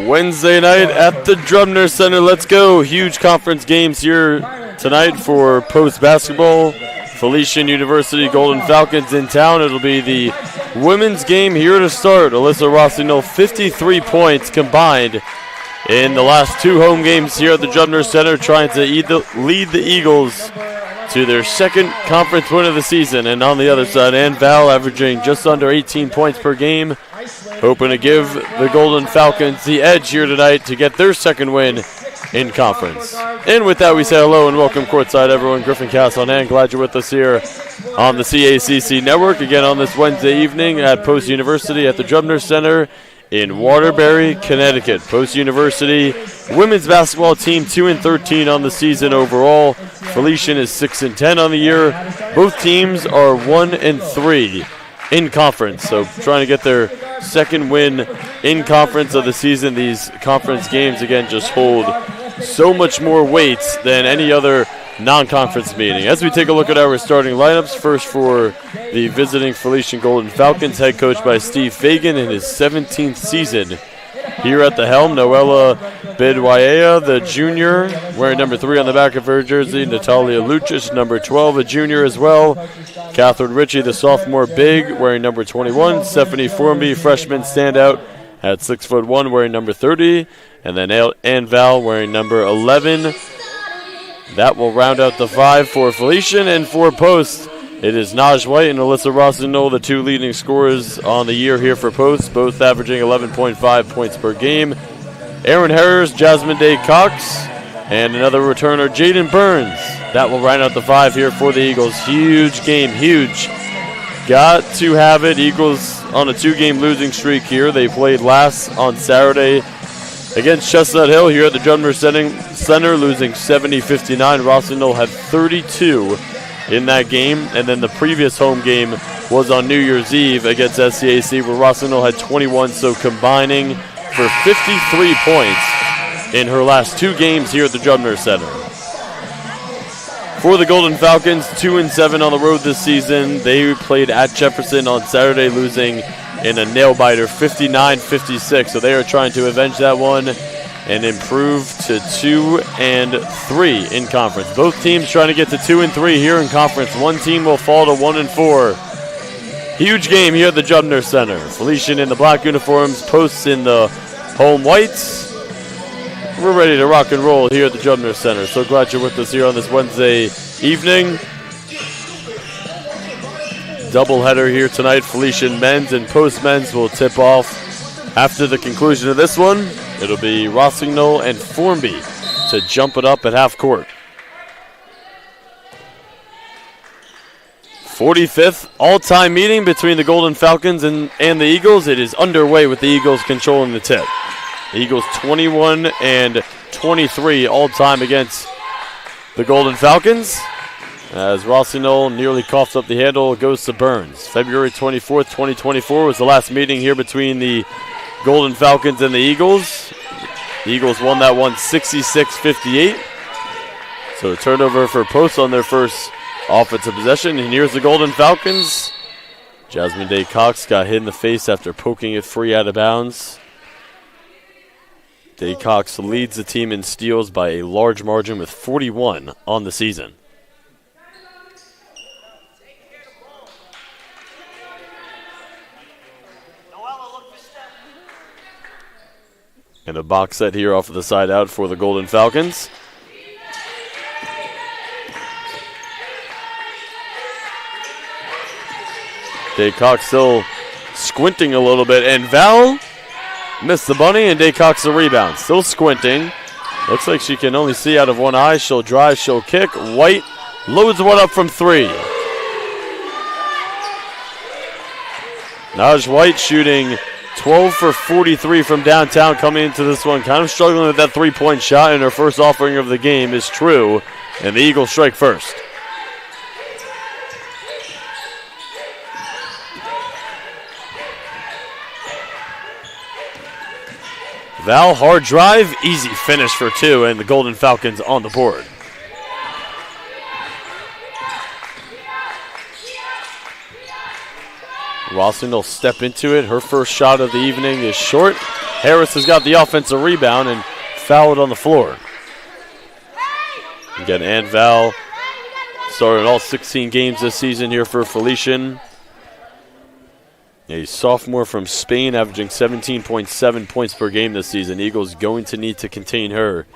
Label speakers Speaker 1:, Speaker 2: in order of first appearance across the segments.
Speaker 1: Wednesday night at the Drumner Center. Let's go. Huge conference games here tonight for post basketball. Felician University Golden Falcons in town. It'll be the women's game here to start. Alyssa Rossignol, 53 points combined in the last two home games here at the Drumner Center, trying to lead the Eagles to their second conference win of the season. And on the other side, Ann Val averaging just under 18 points per game, hoping to give the Golden Falcons the edge here tonight to get their second win in conference. And with that, we say hello and welcome courtside, everyone. Griffin Cass on hand. Glad you're with us here on the CACC Network again on this Wednesday evening at Post University at the Drumner Center in Waterbury, Connecticut. Post University women's basketball team 2-13 on the season overall. Felician is 6-10 on the year. Both teams are 1-3 in conference, so trying to get their second win in conference of the season. These conference games again just hold so much more weight than any other non-conference meeting. As we take a look at our starting lineups, first for the visiting Felician Golden Falcons, head coached by Steve Fagan in his 17th season here at the helm. Noella Bedwaya, the junior, wearing number 3 on the back of her jersey. Natalia Lucic, number 12, a junior as well. Catherine Ritchie, the sophomore big, wearing number 21. Stephanie Formby, freshman standout at 6'1", wearing number 30. And then Ann Val wearing number 11. That will round out the 5 for Felician. And for Post, it is Naj White and Alyssa Rossignol, the two leading scorers on the year here for Post, both averaging 11.5 points per game. Aaron Harris, Jasmine Day Cox, and another returner, Jaden Burns. That will round out the 5 here for the Eagles. Huge game, huge. Got to have it. Eagles on a 2-game losing streak here. They played last on Saturday against Chestnut Hill here at the Drumner Center, losing 70-59. Rossignol had 32 in that game, and then the previous home game was on New Year's Eve against SCAC, where Rossignol had 21, so combining for 53 points in her last 2 games here at the Drumner Center. For the Golden Falcons, 2-7 on the road this season. They played at Jefferson on Saturday, losing in a nail-biter, 59-56. So they are trying to avenge that one and improve to 2-3 in conference. Both teams trying to get to 2-3 here in conference. One team will fall to 1-4. Huge game here at the Drumner Center. Felician in the black uniforms, Posts in the home whites. We're ready to rock and roll here at the Drumner Center. So glad you're with us here on this Wednesday evening. Doubleheader here tonight. Felician men's and Post men's will tip off after the conclusion of this one. It'll be Rossignol and Formby to jump it up at half court. 45th all-time meeting between the Golden Falcons and the Eagles. It is underway with the Eagles controlling the tip. The Eagles 21-23 all-time against the Golden Falcons. As Rossignol nearly coughs up the handle, goes to Burns. February 24th, 2024 was the last meeting here between the Golden Falcons and the Eagles. The Eagles won that one 66-58. So a turnover for Post on their first offensive possession. And here's the Golden Falcons. Jasmine Day Cox got hit in the face after poking it free out of bounds. Day Cox leads the team in steals by a large margin with 41 on the season. And a box set here off of the side out for the Golden Falcons. Day Cox still squinting a little bit, and Val missed the bunny, and Day Cox the rebound. Still squinting. Looks like she can only see out of one eye. She'll drive, she'll kick. White loads one up from 3. Naj White shooting 12 for 43 from downtown coming into this one. Kind of struggling with that 3-point shot, and her first offering of the game is true, and the Eagles strike first. Val, hard drive, easy finish for 2, and the Golden Falcons on the board. Rossignol will step into it. Her first shot of the evening is short. Harris has got the offensive rebound and fouled on the floor. Again, and Val started all 16 games this season here for Felician. A sophomore from Spain, averaging 17.7 points per game this season. Eagles going to need to contain her.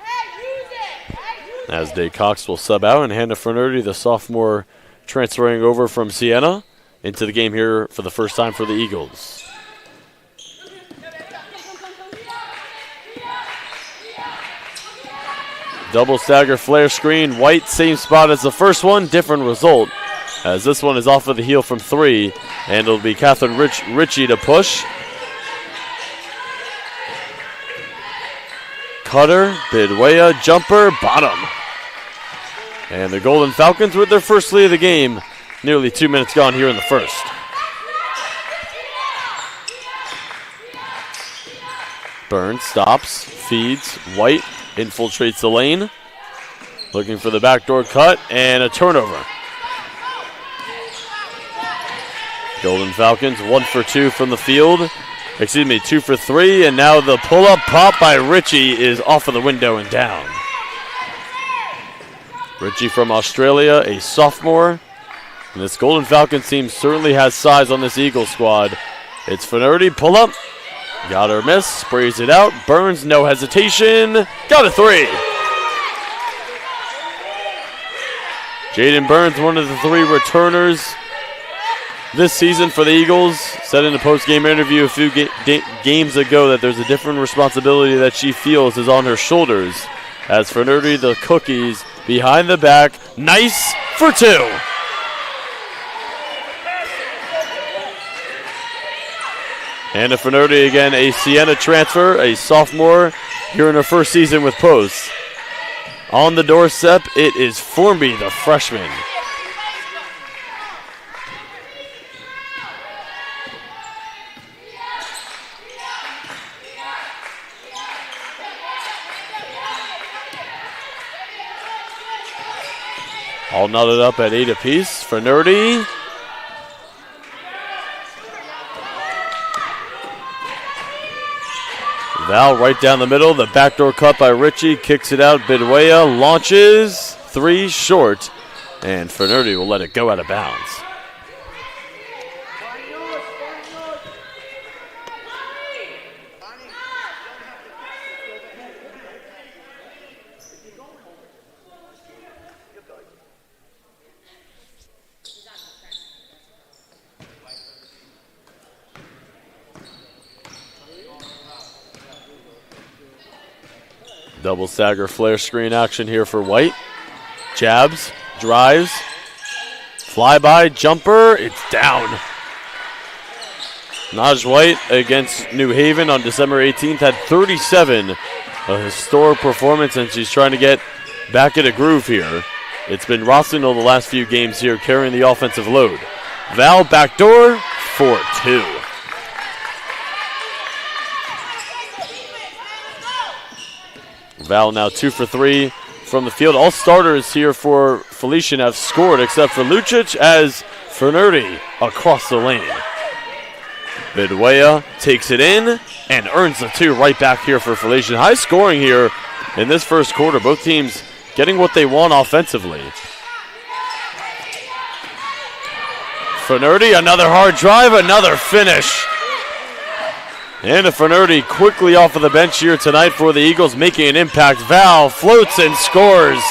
Speaker 1: As Day Cox will sub out, and Hannah Fernerdi, the sophomore, transferring over from Siena into the game here for the first time for the Eagles. Double stagger flare screen. White, same spot as the first one, different result. As this one is off of the heel from 3, and it'll be Catherine Ritchie to push. Cutter, Bidwea, jumper, bottom. And the Golden Falcons with their first lead of the game. Nearly 2 minutes gone here in the first. Burns stops, feeds, White infiltrates the lane. Looking for the backdoor cut, and a turnover. Golden Falcons 1 for 2 from the field. 2 for 3, and now the pull-up pop by Ritchie is off of the window and down. Ritchie from Australia, a sophomore. And this Golden Falcons team certainly has size on this Eagle squad. It's Fernerdi, pull-up. Got her miss, sprays it out. Burns, no hesitation. Got a 3. Jaden Burns, one of the 3 returners this season for the Eagles, said in a post-game interview a few games ago that there's a different responsibility that she feels is on her shoulders. As Fernerdi, the cookies, behind the back, nice for 2. Hannah Fernerdi again, a Siena transfer, a sophomore here in her first season with posts. On the doorstep, it is Formby, the freshman. All knotted up at 8 apiece. Fernerdi. Val right down the middle. The backdoor cut by Ritchie. Kicks it out. Bidwea launches. 3 short. And Fernerdi will let it go out of bounds. Double stagger flare screen action here for White. Jabs, drives, flyby, jumper, it's down. Naj White against New Haven on December 18th had 37, a historic performance, and she's trying to get back in a groove here. It's been Rossino the last few games here carrying the offensive load. Val backdoor for 2. Val now 2 for 3 from the field. All starters here for Felician have scored except for Lucic as Fernerdi across the lane. Bidwea takes it in and earns the 2 right back here for Felician. High scoring here in this first quarter. Both teams getting what they want offensively. Fernerdi, another hard drive, another finish. Hannah Fernerdi quickly off of the bench here tonight for the Eagles, making an impact. Val floats and scores.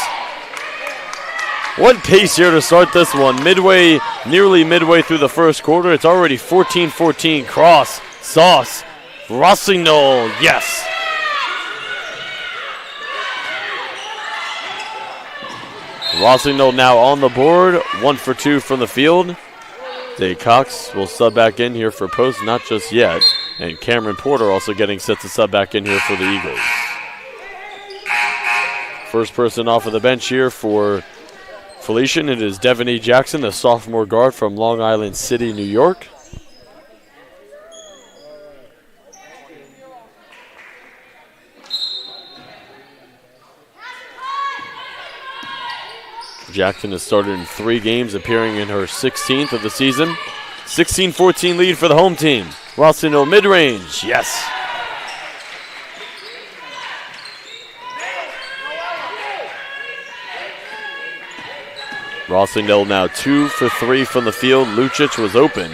Speaker 1: What pace here to start this one. Nearly midway through the first quarter. It's already 14-14. Cross, Sauce, Rossignol, yes. Rossignol now on the board. 1 for 2 from the field. Day Cox will sub back in here for post, not just yet. And Cameron Porter also getting set to sub back in here for the Eagles. First person off of the bench here for Felician, it is Devaney Jackson, the sophomore guard from Long Island City, New York. Jackson has started in 3 games, appearing in her 16th of the season. 16-14 lead for the home team. Rossino mid-range, yes. Rossignol now 2 for 3 from the field. Lucic was open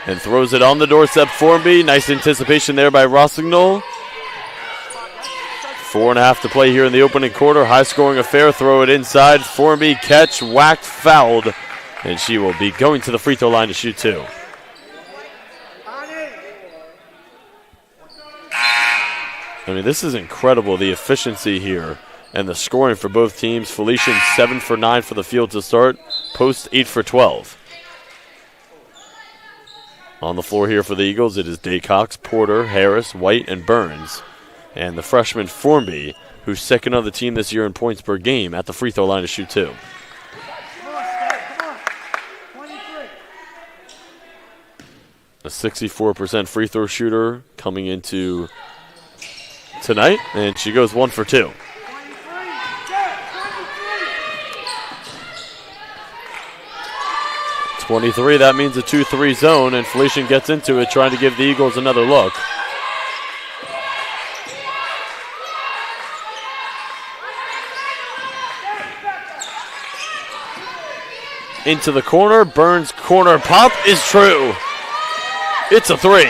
Speaker 1: and throws it on the doorstep. Formby, nice anticipation there by Rossignol. 4.5 to play here in the opening quarter. High-scoring affair. Throw it inside. Formby, catch, whacked, fouled, and she will be going to the free throw line to shoot 2. I mean, this is incredible, the efficiency here and the scoring for both teams. Felician 7 for 9 for the field to start. Post 8 for 12. On the floor here for the Eagles, it is Daycox, Porter, Harris, White, and Burns. And the freshman Formby, who's second on the team this year in points per game, at the free throw line to shoot 2. A 64% free throw shooter coming into tonight, and she goes 1 for 2. .23, that means a 2-3 zone, and Felician gets into it, trying to give the Eagles another look. Into the corner, Burns' corner pop is true. It's a 3.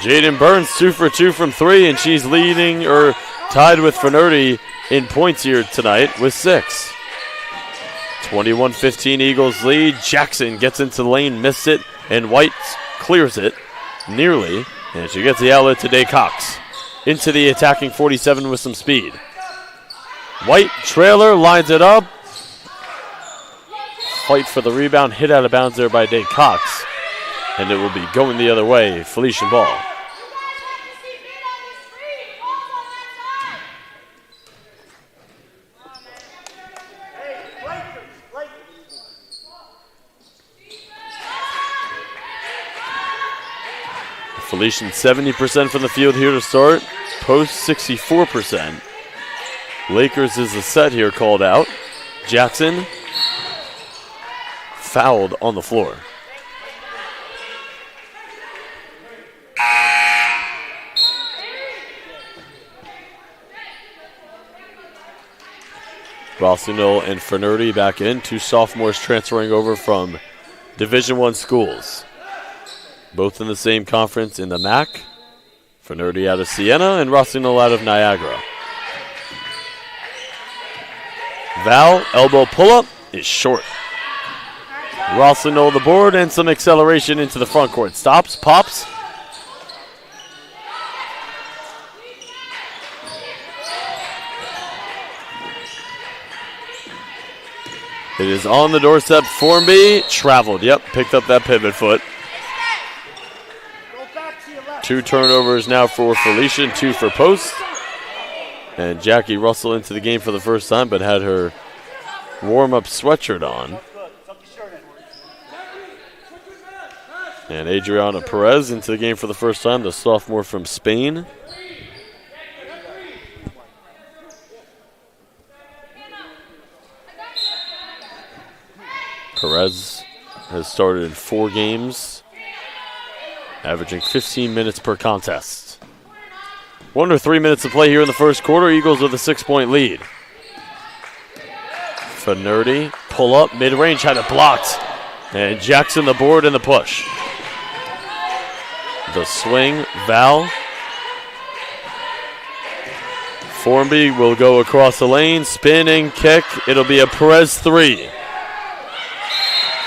Speaker 1: Jaden Burns 2 for 2 from 3, and she's leading or tied with Finnerty in points here tonight with 6. 21-15 Eagles lead. Jackson gets into the lane, missed it, and White clears it nearly, and she gets the outlet to Daycox. Into the attacking 47 with some speed. White trailer, lines it up. Fight for the rebound, hit out of bounds there by Daycox, and it will be going the other way, Felician ball. Felician 70% from the field here to start. Post 64%. Lakers is the set here called out. Jackson fouled on the floor. Rossignol and Finnerty back in. 2 sophomores transferring over from Division I schools. Both in the same conference in the MAC. Finnerty out of Siena and Rossignol out of Niagara. Val, elbow pull-up is short. Rossignol the board and some acceleration into the front court. Stops, pops. It is on the doorstep. Formby traveled. Yep, picked up that pivot foot. 2 turnovers now for Felician, 2 for Post. And Jackie Russell into the game for the first time, but had her warm-up sweatshirt on. And Adriana Perez into the game for the first time, the sophomore from Spain. Perez has started in 4 games, averaging 15 minutes per contest. 1 or 3 minutes to play here in the first quarter. Eagles with a 6-point lead. Finnerty, pull up, mid-range, had it blocked. And Jackson the board and the push. The swing, Val. Formby will go across the lane, spinning kick. It'll be a Perez 3.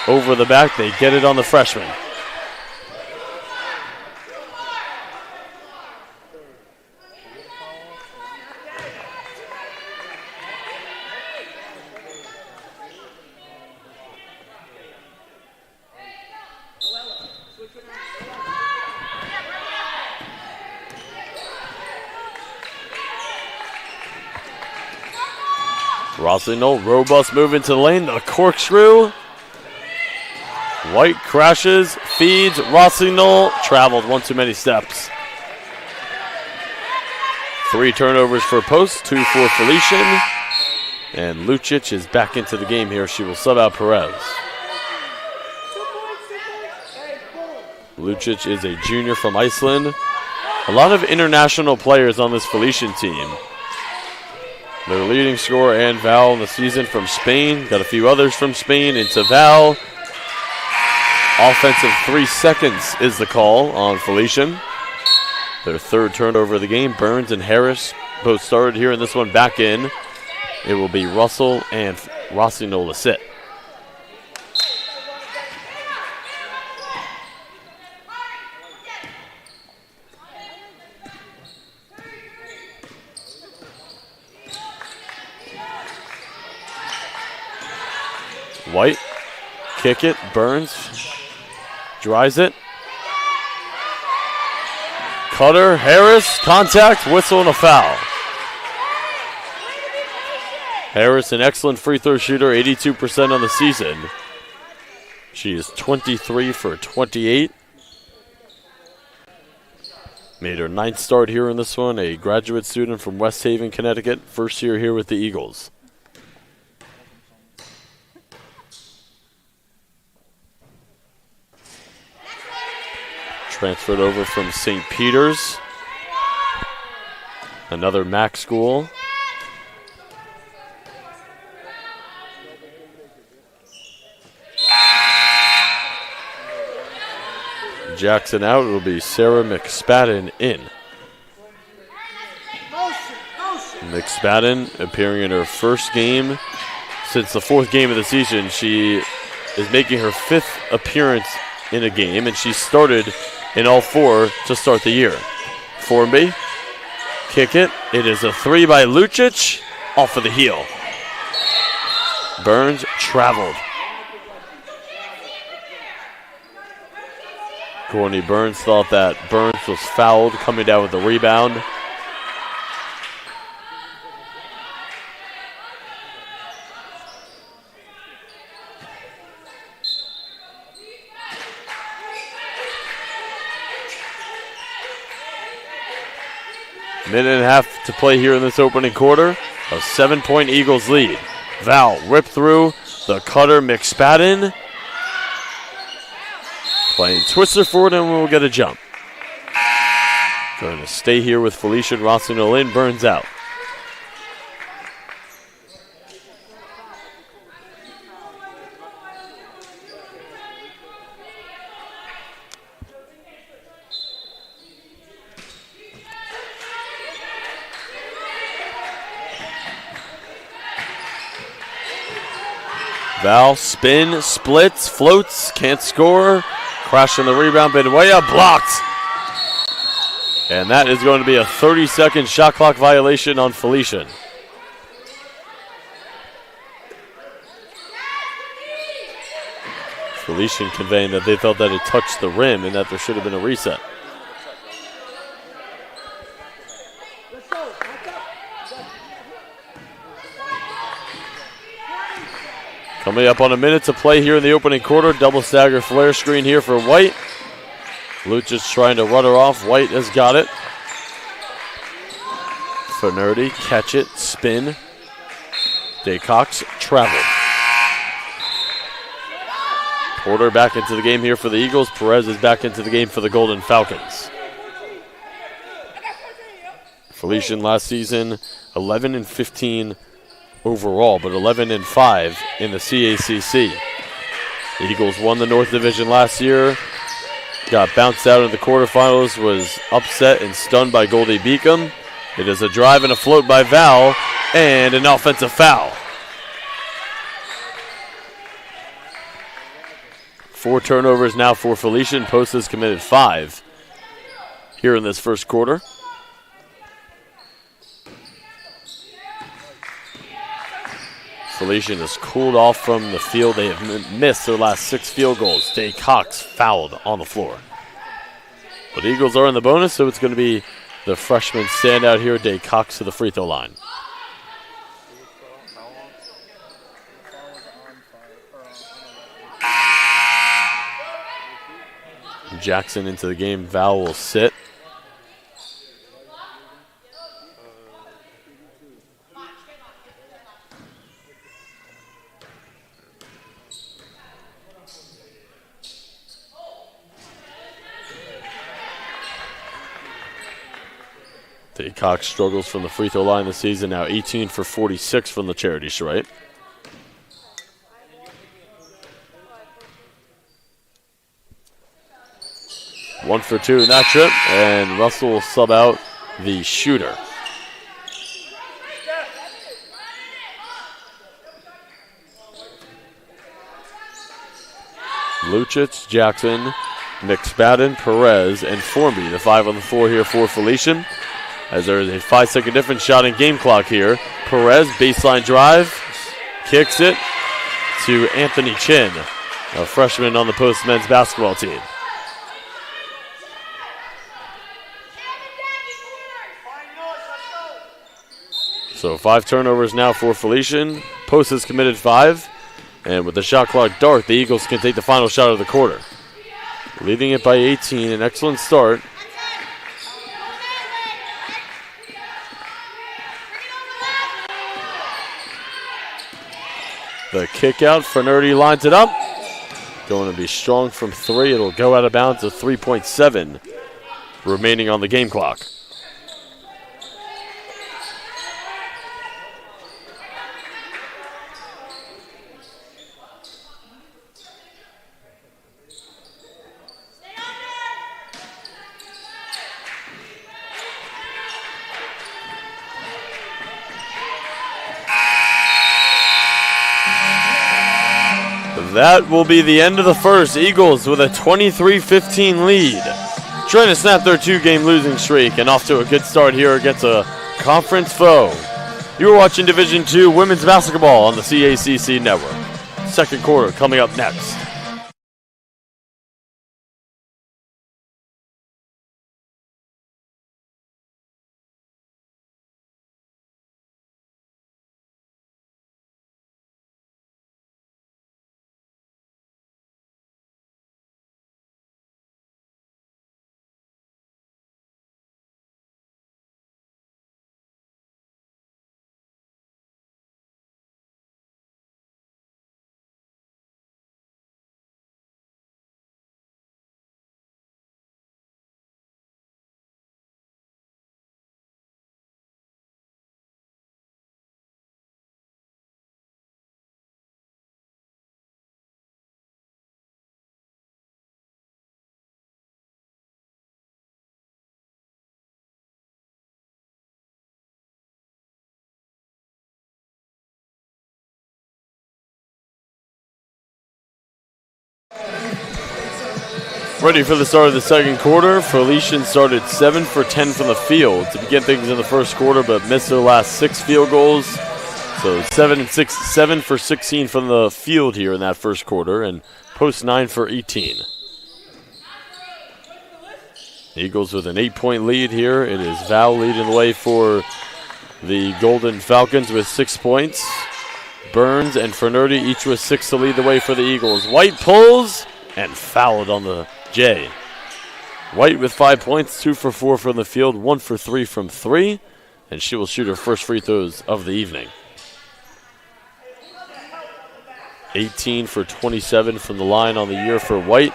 Speaker 1: Over the back, they get it on the freshman. Rossignol, robust move into the lane, the corkscrew. White crashes, feeds, Rossignol, traveled 1 too many steps. 3 turnovers for Post, 2 for Felician. And Lucic is back into the game here. She will sub out Perez. Lucic is a junior from Iceland. A lot of international players on this Felician team. Their leading scorer and Val in the season from Spain. Got a few others from Spain into Val. Offensive 3 seconds is the call on Felician. Their third turnover of the game. Burns and Harris both started here in this one back in. It will be Russell and Rossino to sit. White, kick it, Burns, dries it. Cutter, Harris, contact, whistle, and a foul. Harris, an excellent free throw shooter, 82% on the season. She is 23 for 28. Made her 9th start here in this one, a graduate student from West Haven, Connecticut, first year here with the Eagles. Transferred over from St. Peter's, another MAC school. Jackson out, it'll be Sarah McSpadden in. McSpadden appearing in her first game since the 4th game of the season. She is making her 5th appearance in a game, and she started in all 4 to start the year. Formby, kick it. It is a 3 by Lucic, off of the heel. Burns traveled. Courtney Burns thought that Burns was fouled, coming down with the rebound. Minute and a half to play here in this opening quarter. A 7-point Eagles lead. Val ripped through the cutter, McSpadden. Playing Twister forward, and we'll get a jump. Going to stay here with Felician. Rossino in, Burns out. Val, spin, splits, floats, can't score. Crash on the rebound, Benueya blocked. And that is going to be a 30-second shot clock violation on Felician. Felician conveying that they felt that it touched the rim and that there should have been a reset. Coming up on a minute to play here in the opening quarter. Double stagger flare screen here for White. Lucic trying to run her off. White has got it. Finnerty, catch it, spin. Daycox, travel. Porter back into the game here for the Eagles. Perez is back into the game for the Golden Falcons. Felician last season, 11-15 overall, but 11-5 in the CACC. The Eagles won the North Division last year, got bounced out in the quarterfinals, was upset and stunned by Goldie Beacom. It is a drive and a float by Val, and an offensive foul. 4 turnovers now for Felician. Post has committed 5 here in this first quarter. Felician has cooled off from the field. They have missed their last 6 field goals. Day Cox fouled on the floor. But Eagles are in the bonus, so it's going to be the freshman standout here, Day Cox, to the free throw line. Jackson into the game. Val will sit. Cox struggles from the free throw line this season, now 18 for 46 from the charity stripe. One for two in that trip, and Russell will sub out the shooter. Lucic, Jackson, McSpadden, Perez, and Formby, the 5 on the floor here for Felician. As there is a 5-second difference shot in game clock here. Perez, baseline drive, kicks it to Anthony Chin, a freshman on the Post men's basketball team. So 5 turnovers now for Felician. Post has committed 5. And with the shot clock dark, the Eagles can take the final shot of the quarter. Leading it by 18, an excellent start. The kick out, Fernardi lines it up. Going to be strong from 3. It'll go out of bounds to 3.7 remaining on the game clock. That will be the end of the first. Eagles with a 23-15 lead. Trying to snap their 2-game losing streak and off to a good start here against a conference foe. You are watching Division II women's basketball on the CACC network. Second quarter coming up next. Ready for the start of the second quarter. Felician started 7 for 10 from the field to begin things in the first quarter, but missed their last 6 field goals. So 7 for 16 from the field here in that first quarter, and Post 9 for 18. Eagles with an 8-point lead here. It is Val leading the way for the Golden Falcons with 6 points. Burns and Fernardi each with 6 to lead the way for the Eagles. White pulls and fouled on the J. White with 5 points, 2 for 4 from the field, 1 for 3 from 3, and she will shoot her first free throws of the evening. 18 for 27 from the line on the year for White.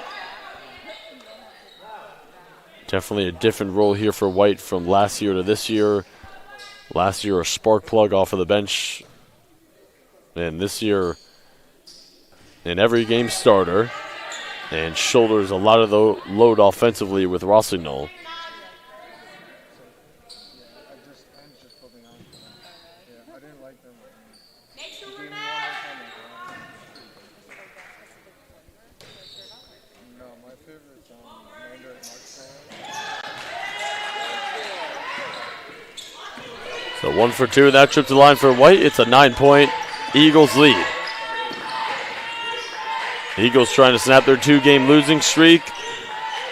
Speaker 1: Definitely a different role here for White from last year to this year. Last year, a spark plug off of the bench, and this year, an every game starter. And shoulders a lot of the load offensively with Rossignol. So 1 for 2 in that trip to the line for White. It's a 9-point Eagles lead. The Eagles trying to snap their 2-game losing streak.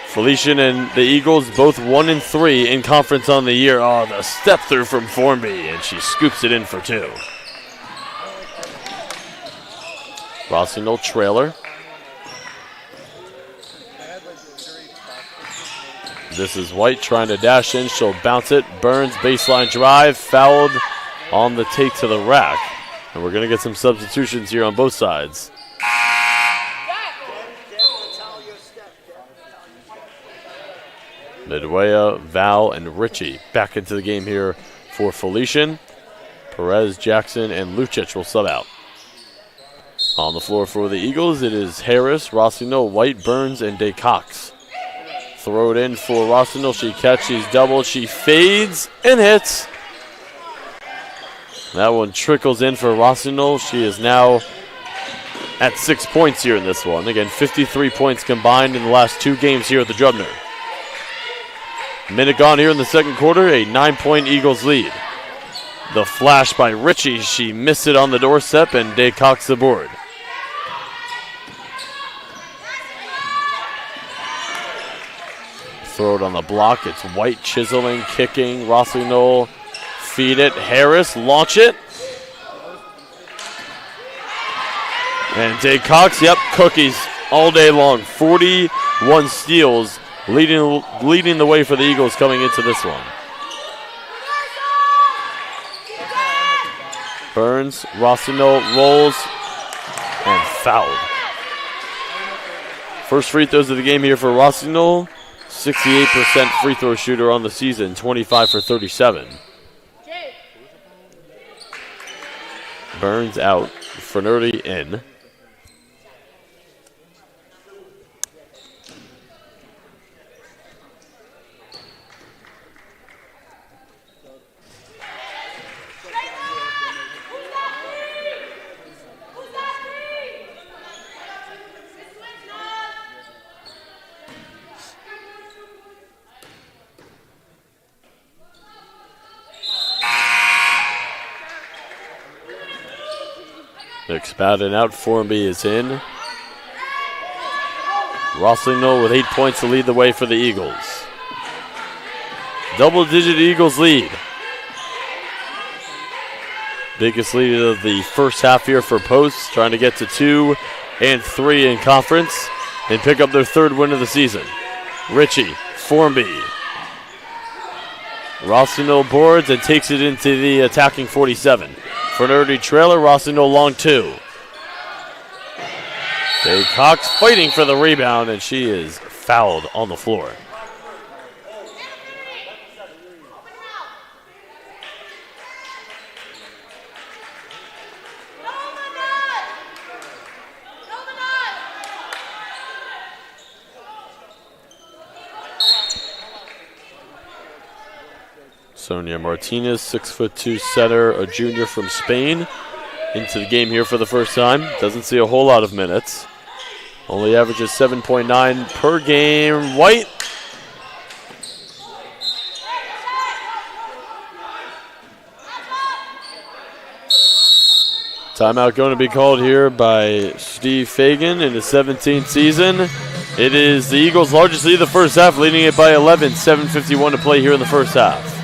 Speaker 1: Felician and the Eagles both 1 and 3 in conference on the year. Oh, the step through from Formby, and she scoops it in for 2. Rossignol trailer. This is White trying to dash in. She'll bounce it. Burns baseline drive. Fouled on the take to the rack. And we're going to get some substitutions here on both sides. Midwaya, Val, and Richie back into the game here for Felician. Perez, Jackson, and Lucic will sub out. On the floor for the Eagles, it is Harris, Rossino, White, Burns, and Day Cox. Throw it in for Rossino. She catches double. She fades and hits. That one trickles in for Rossino. She is now at 6 points here in this one. Again, 53 points combined in the last 2 games here at the Drubner. Minute gone here in the second quarter, a 9-point Eagles lead. The flash by Richie. She missed it on the doorstep, and Day Cox the board. Throw it on the block. It's White chiseling, kicking. Rossino, feed it. Harris, launch it. And Day Cox, yep, cookies all day long. 41 steals, leading the way for the Eagles coming into this one. Burns, Rossino rolls, and fouled. First free throws of the game here for Rossino. 68% free throw shooter on the season, 25 for 37. Burns out, Fernardi in. Expounded out, Formby is in. Rossino with 8 points to lead the way for the Eagles. Double-digit Eagles lead. Biggest lead of the first half here for Post, trying to get to 2 and 3 in conference and pick up their 3rd win of the season. Richie, Formby. Rossino boards and takes it into the attacking 47. Fernardi trailer, Rossino long 2. Day Cox fighting for the rebound, and she is fouled on the floor. Sonia Martinez, 6'2" setter, a junior from Spain, into the game here for the first time. Doesn't see a whole lot of minutes. Only averages 7.9 per game. White. Timeout going to be called here by Steve Fagan in his 17th season. It is the Eagles' largest lead of the first half, leading it by 11. 7:51 to play here in the first half.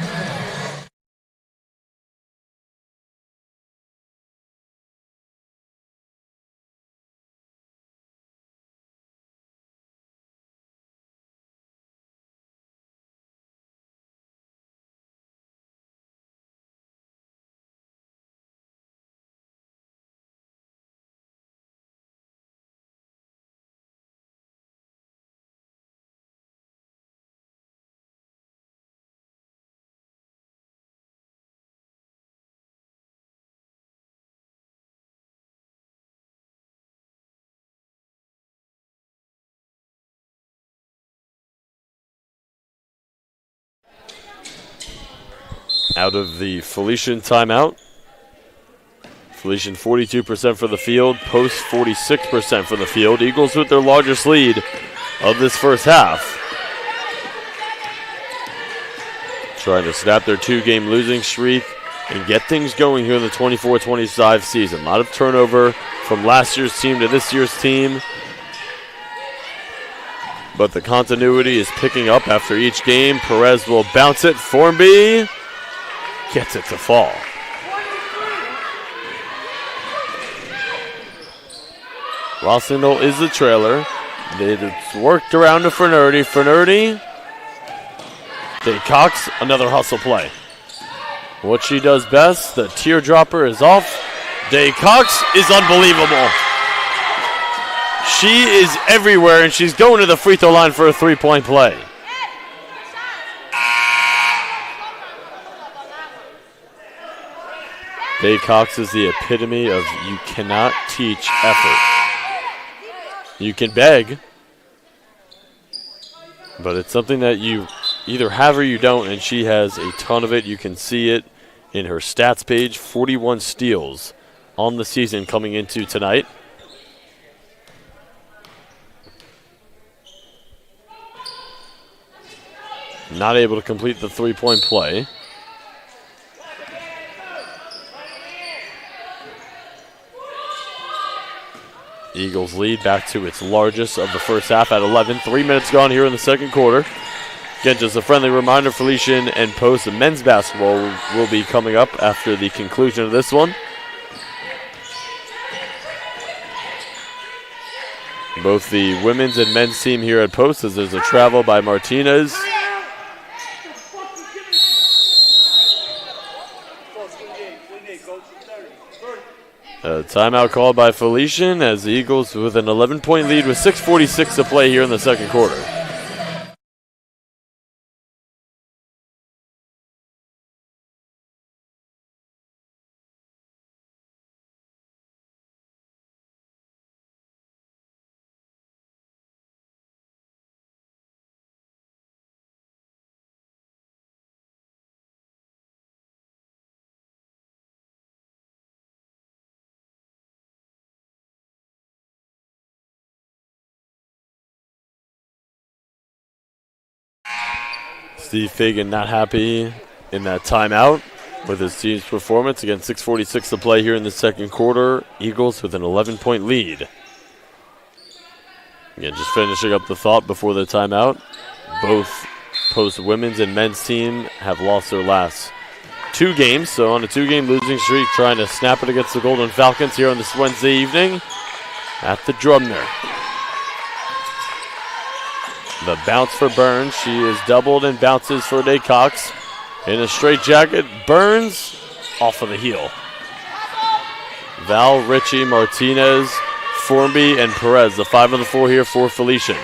Speaker 1: Out of the Felician timeout. Felician 42% for the field, Post 46% for the field. Eagles with their largest lead of this first half. Trying to snap their 2-game losing streak and get things going here in the 24-25 season. A lot of turnover from last year's team to this year's team. But the continuity is picking up after each game. Perez will bounce it. Formby gets it to fall. Rossino is the trailer. It's worked around to Fernardi. Fernardi. Day Cox, another hustle play. What she does best, the teardropper is off. Day Cox is unbelievable. She is everywhere, and she's going to the free throw line for a 3-point play. Dave Cox is the epitome of you cannot teach effort. You can beg, but it's something that you either have or you don't, and she has a ton of it. You can see it in her stats page, 41 steals on the season coming into tonight. Not able to complete the three-point play. Eagles lead back to its largest of the first half at 11. 3 minutes gone here in the second quarter. Again, just a friendly reminder, Felician and Post men's basketball will be coming up after the conclusion of this one. Both the women's and men's team here at Post, as there's a travel by Martinez. A timeout called by Felician as the Eagles with an 11-point lead with 6:46 to play here in the second quarter. Steve Fagan not happy in that timeout with his team's performance. Again, 6:46 to play here in the second quarter. Eagles with an 11-point lead. Again, just finishing up the thought before the timeout. Both Post women's and men's team have lost their last 2 games. So on a 2-game losing streak, trying to snap it against the Golden Falcons here on this Wednesday evening at the Drumner. The bounce for Burns. She is doubled and bounces for Day Cox. In a straight jacket, Burns off of the heel. Val, Ritchie, Martinez, Formby, and Perez, the 5 of the 4 here for Felician.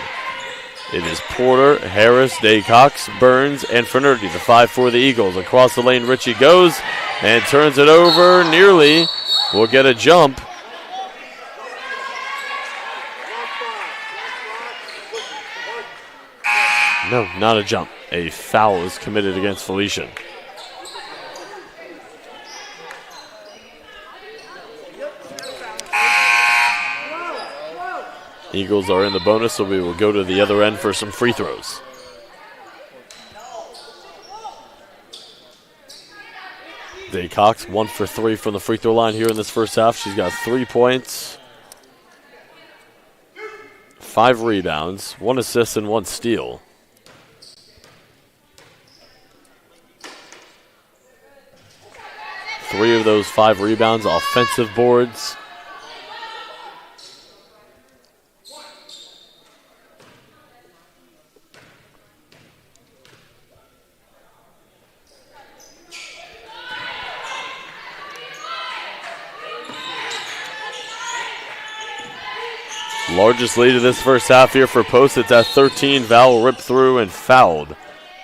Speaker 1: It is Porter, Harris, Day Cox, Burns, and Fernurdy, the 5 for the Eagles. Across the lane, Ritchie goes and turns it over. Nearly will get a jump. No, not a jump. A foul is committed against Felician. Eagles are in the bonus, so we will go to the other end for some free throws. Day Cox, 1 for 3 from the free throw line here in this first half. She's got 3 points, 5 rebounds, 1 assist, and 1 steal. Three of those 5 rebounds, offensive boards. Largest lead of this first half here for Post. It's at 13. Val ripped through and fouled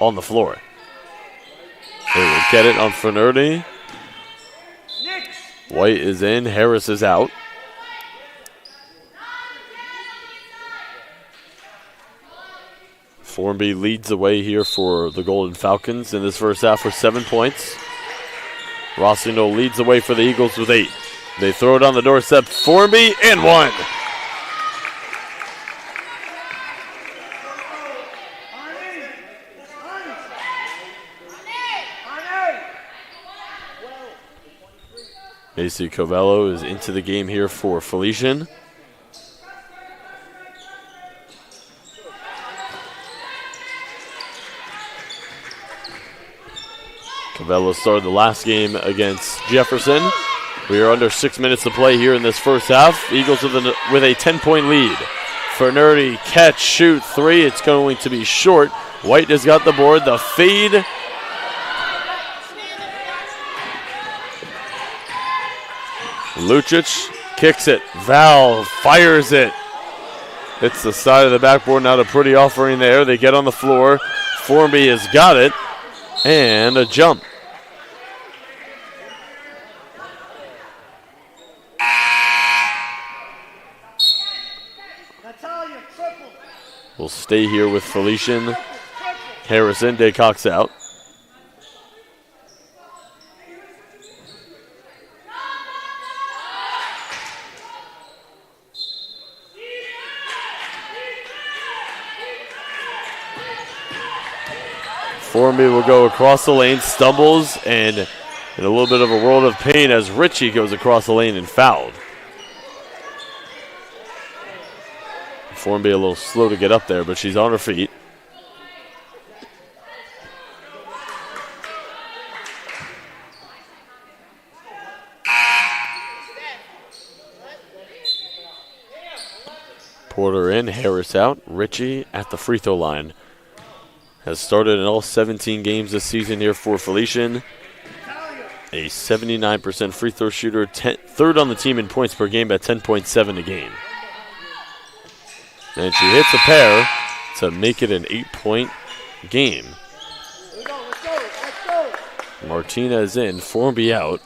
Speaker 1: on the floor. They will get it on Fernurdy. White is in, Harris is out. Formby leads the way here for the Golden Falcons in this first half with 7 points. Rossino leads the way for the Eagles with 8. They throw it on the doorstep. Formby and 1. Macy Covello is into the game here for Felician. Covello started the last game against Jefferson. We are under 6 minutes to play here in this first half. Eagles with a 10-point lead. Fernurdy, catch, shoot, 3. It's going to be short. White has got the board. The fade. Lucic kicks it. Val fires it. It's the side of the backboard. Not a pretty offering there. They get on the floor. Formby has got it. And a jump. will stay here with Felician. Harrison, Daycock's out. Formby will go across the lane, stumbles, and in a little bit of a world of pain as Richie goes across the lane and fouled. Formby a little slow to get up there, but she's on her feet. Porter in, Harris out. Richie at the free throw line. Has started in all 17 games this season here for Felician. A 79% free throw shooter, third on the team in points per game at 10.7 a game. And she hits a pair to make it an 8-point game. Martinez in, Formby out.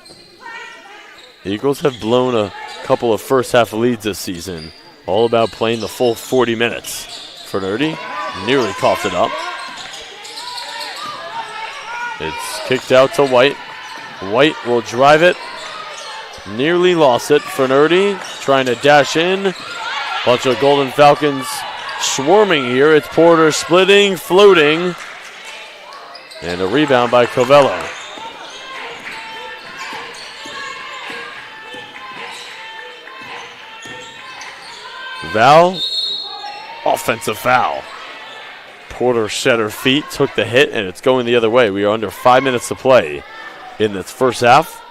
Speaker 1: The Eagles have blown a couple of first half leads this season. All about playing the full 40 minutes. Fernardi nearly coughed it up. It's kicked out to White. White will drive it. Nearly lost it. Fernardi trying to dash in. Bunch of Golden Falcons swarming here. It's Porter splitting, floating. And a rebound by Covello. Val, offensive foul. Porter shed her feet, took the hit, and it's going the other way. We are under 5 minutes to play in this first half.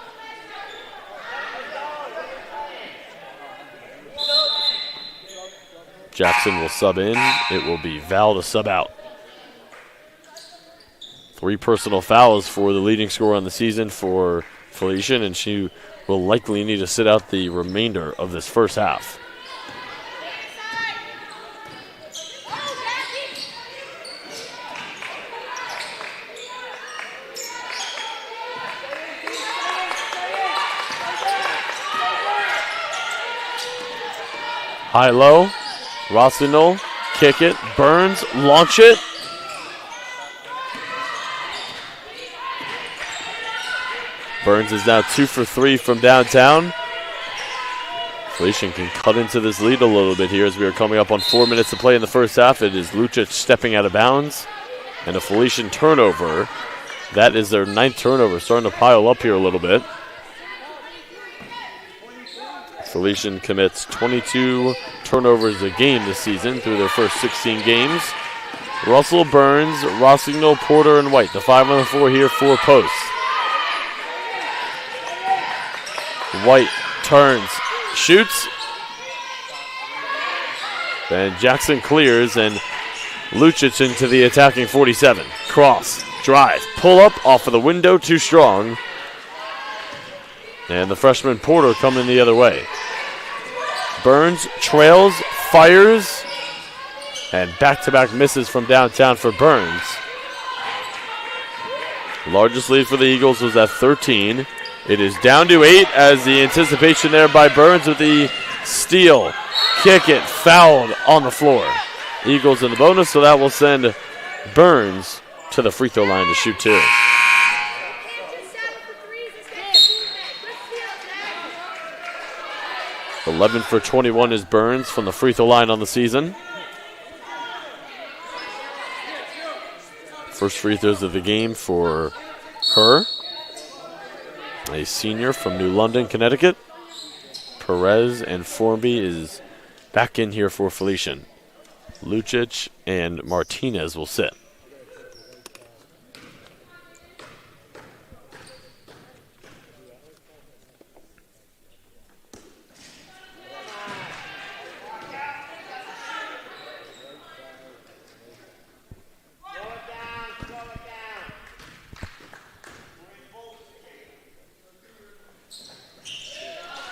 Speaker 1: Jackson will sub in. It will be Val to sub out. 3 personal fouls for the leading scorer on the season for Felician, and she will likely need to sit out the remainder of this first half. High-low, Rossignol, kick it, Burns, launch it. Burns is now 2 for 3 from downtown. Felician can cut into this lead a little bit here as we are coming up on 4 minutes to play in the first half. It is Lucic stepping out of bounds and a Felician turnover. That is their 9th turnover, starting to pile up here a little bit. Felician commits 22 turnovers a game this season through their first 16 games. Russell, Burns, Rossignol, Porter, and White. The 5 on the floor here for posts. White turns, shoots. And Jackson clears, and Lucic into the attacking 47. Cross, drive, pull up off of the window, too strong. And the freshman Porter coming the other way. Burns trails, fires, and back-to-back misses from downtown for Burns. Largest lead for the Eagles was at 13. It is down to 8 as the anticipation there by Burns with the steal. Kick it, fouled on the floor. Eagles in the bonus, so that will send Burns to the free throw line to shoot 2. $11 for 21 is Burns from the free throw line on the season. First free throws of the game for her. A senior from New London, Connecticut. Perez and Formby is back in here for Felician. Lucic and Martinez will sit.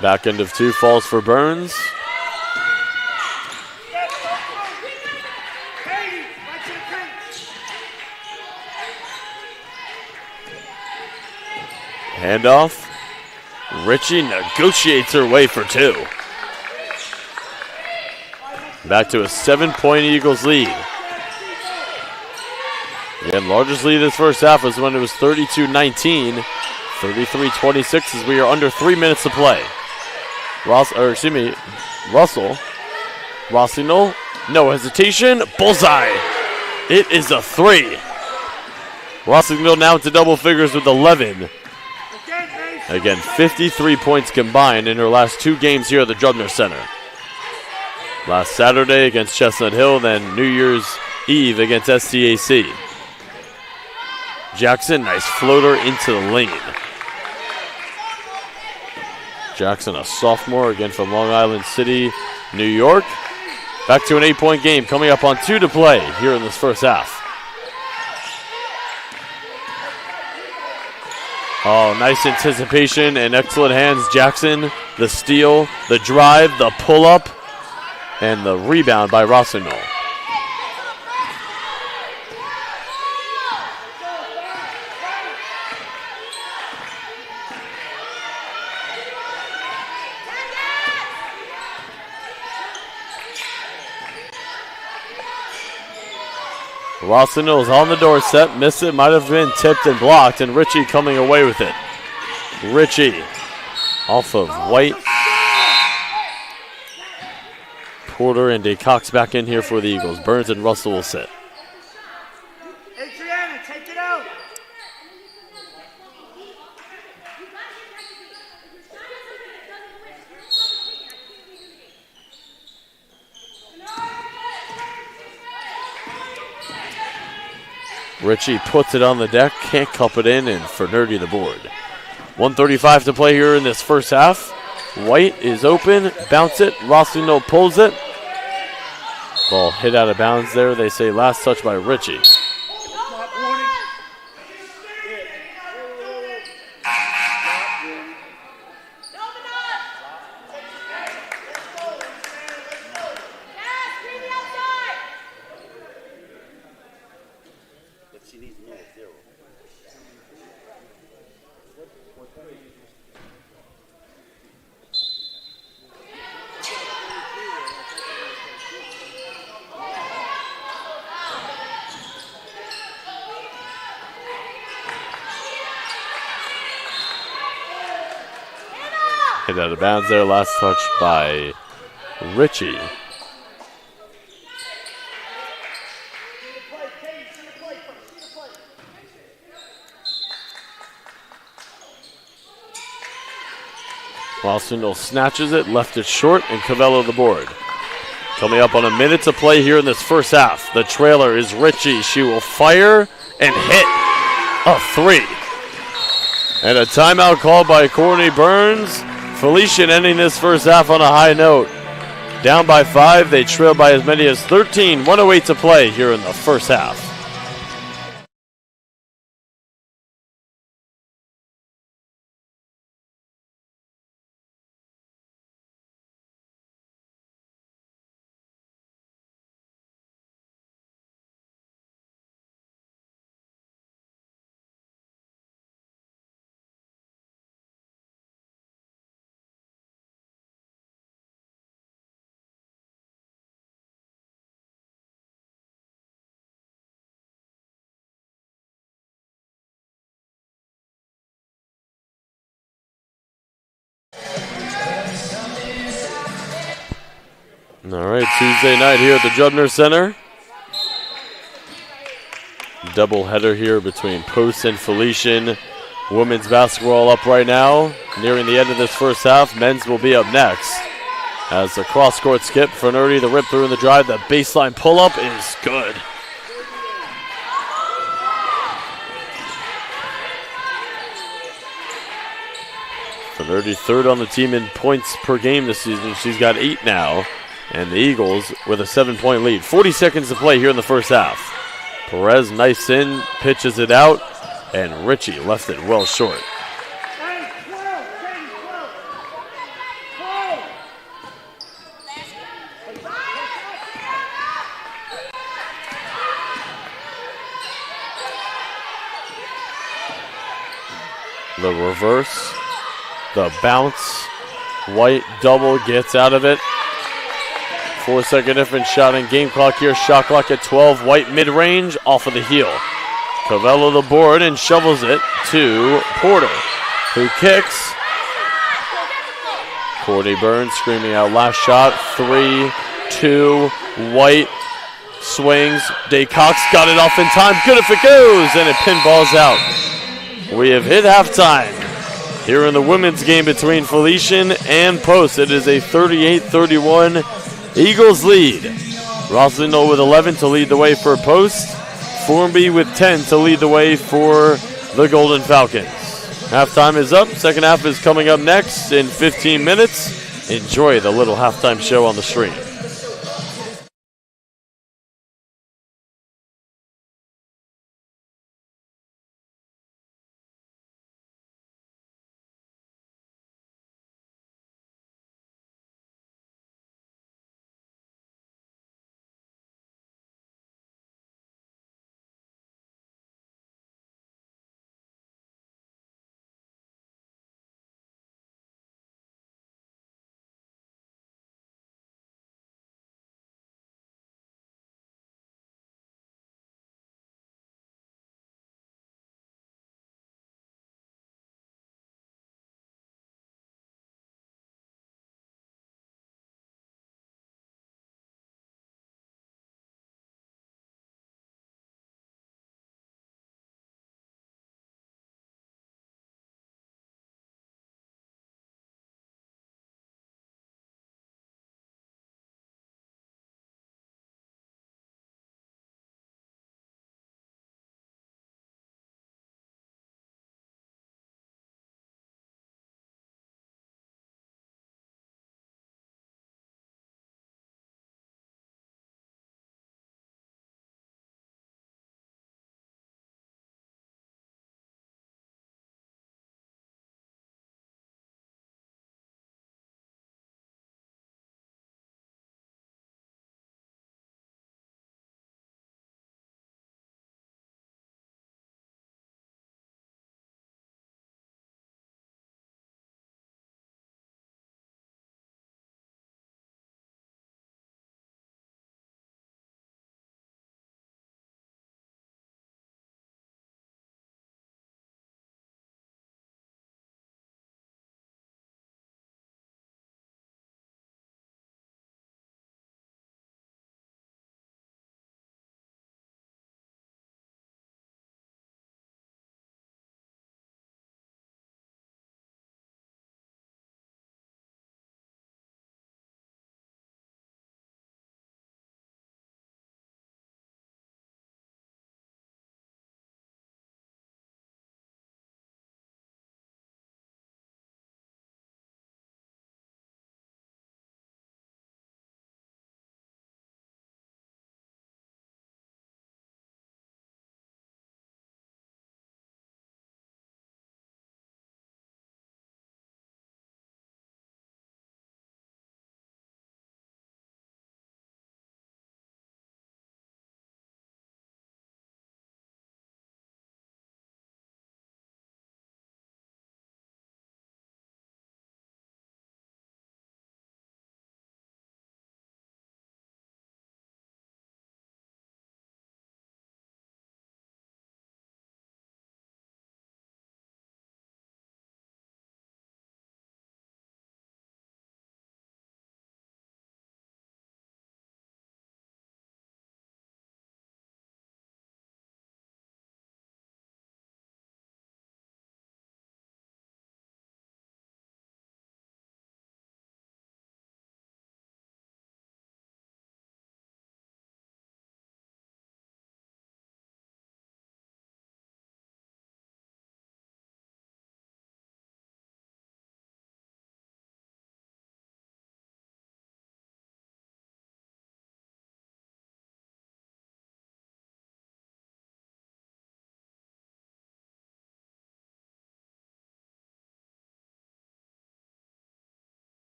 Speaker 1: Back end of 2 falls for Burns. Handoff. Richie negotiates her way for 2. Back to a 7-point Eagles lead. Again, largest lead this first half was when it was 32-19. 33-26 as we are under 3 minutes to play. Russell. Rossignol, no hesitation, bullseye. It is a 3. Rossignol now into double figures with 11. Again, 53 points combined in her last 2 games here at the Drubner Center. Last Saturday against Chestnut Hill, then New Year's Eve against STAC. Jackson, nice floater into the lane. Jackson, a sophomore, again from Long Island City, New York. Back to an 8-point game, coming up on 2 to play here in this first half. Oh, nice anticipation and excellent hands. Jackson, the steal, the drive, the pull-up, and the rebound by Rossignol. Rossignol is on the doorstep, missed it, might have been tipped and blocked, and Ritchie coming away with it. Ritchie off of White. Porter and DeCox back in here for the Eagles. Burns and Russell will sit.
Speaker 2: Adriana, take it out.
Speaker 1: Ritchie puts it on the deck, can't cup it in, and Fernurdy the board. 1:35 to play here in this first half. White is open, bounce it, Rossignol pulls it. Ball hit out of bounds there. They say last touch by Ritchie. Hit out of bounds there. Last touch by Ritchie. Rossignol snatches it, left it short, and Covello the board. Coming up on a minute to play here in this first half. The trailer is Ritchie. She will fire and hit a 3. And a timeout called by Courtney Burns. Felician ending this first half on a high note. Down by 5, they trail by as many as 13. 1:08 to play here in the first half. All right, Tuesday night here at the Drubner Center. Double header here between Post and Felician. Women's basketball up right now, nearing the end of this first half. Men's will be up next. As the cross-court skip, Fernurdy, the rip through in the drive, the baseline pull-up is good. Fernurdy third on the team in points per game this season. She's got 8 now. And the Eagles with a 7-point lead. 40 seconds to play here in the first half. Perez knifes in, pitches it out, and Ritchie left it well short. The reverse, the bounce, White double gets out of it. 4-second difference shot in game clock here. Shot clock at 12. White mid-range off of the heel. Covello the board and shovels it to Porter, who kicks. Courtney Burns screaming out last shot. 3, 2, White swings. Daycox got it off in time. Good if it goes, and it pinballs out. We have hit halftime here in the women's game between Felician and Post. It is a 38-31 Eagles lead. Roslindale with 11 to lead the way for Post. Formby with 10 to lead the way for the Golden Falcons. Halftime is up. Second half is coming up next in 15 minutes. Enjoy the little halftime show on the stream.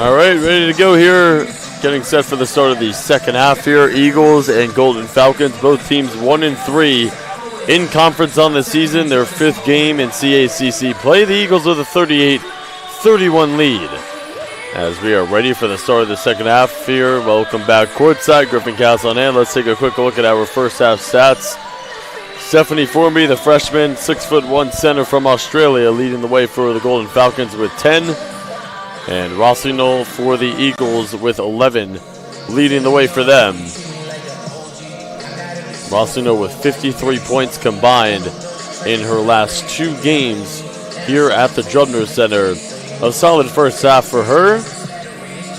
Speaker 1: All right, ready to go here. Getting set for the start of the second half here. Eagles and Golden Falcons, both teams 1-3 in conference on the season. Their 5th game in CACC play. The Eagles with a 38-31 lead. As we are ready for the start of the second half here. Welcome back courtside. Griffin Castle on hand. Let's take a quick look at our first half stats. Stephanie Formby, the freshman, 6'1" center from Australia, leading the way for the Golden Falcons with 10. And Rossignol for the Eagles with 11, leading the way for them. Rossignol with 53 points combined in her last 2 games here at the Drubner Center. A solid first half for her.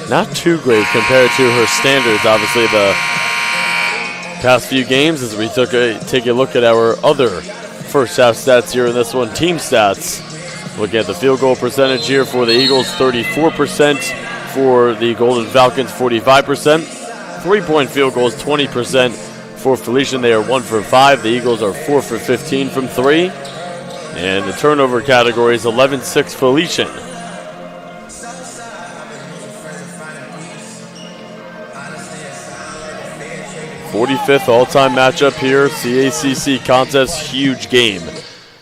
Speaker 1: Not too great compared to her standards, obviously, the past few games. As we take a look at our other first half stats here in this one, team stats. Looking at the field goal percentage here for the Eagles, 34%. For the Golden Falcons, 45%. 3-point field goals, 20% for Felician. They are 1 for 5. The Eagles are 4 for 15 from 3. And the turnover category is 11-6 Felician. '45th all-time matchup here. CACC contest, huge game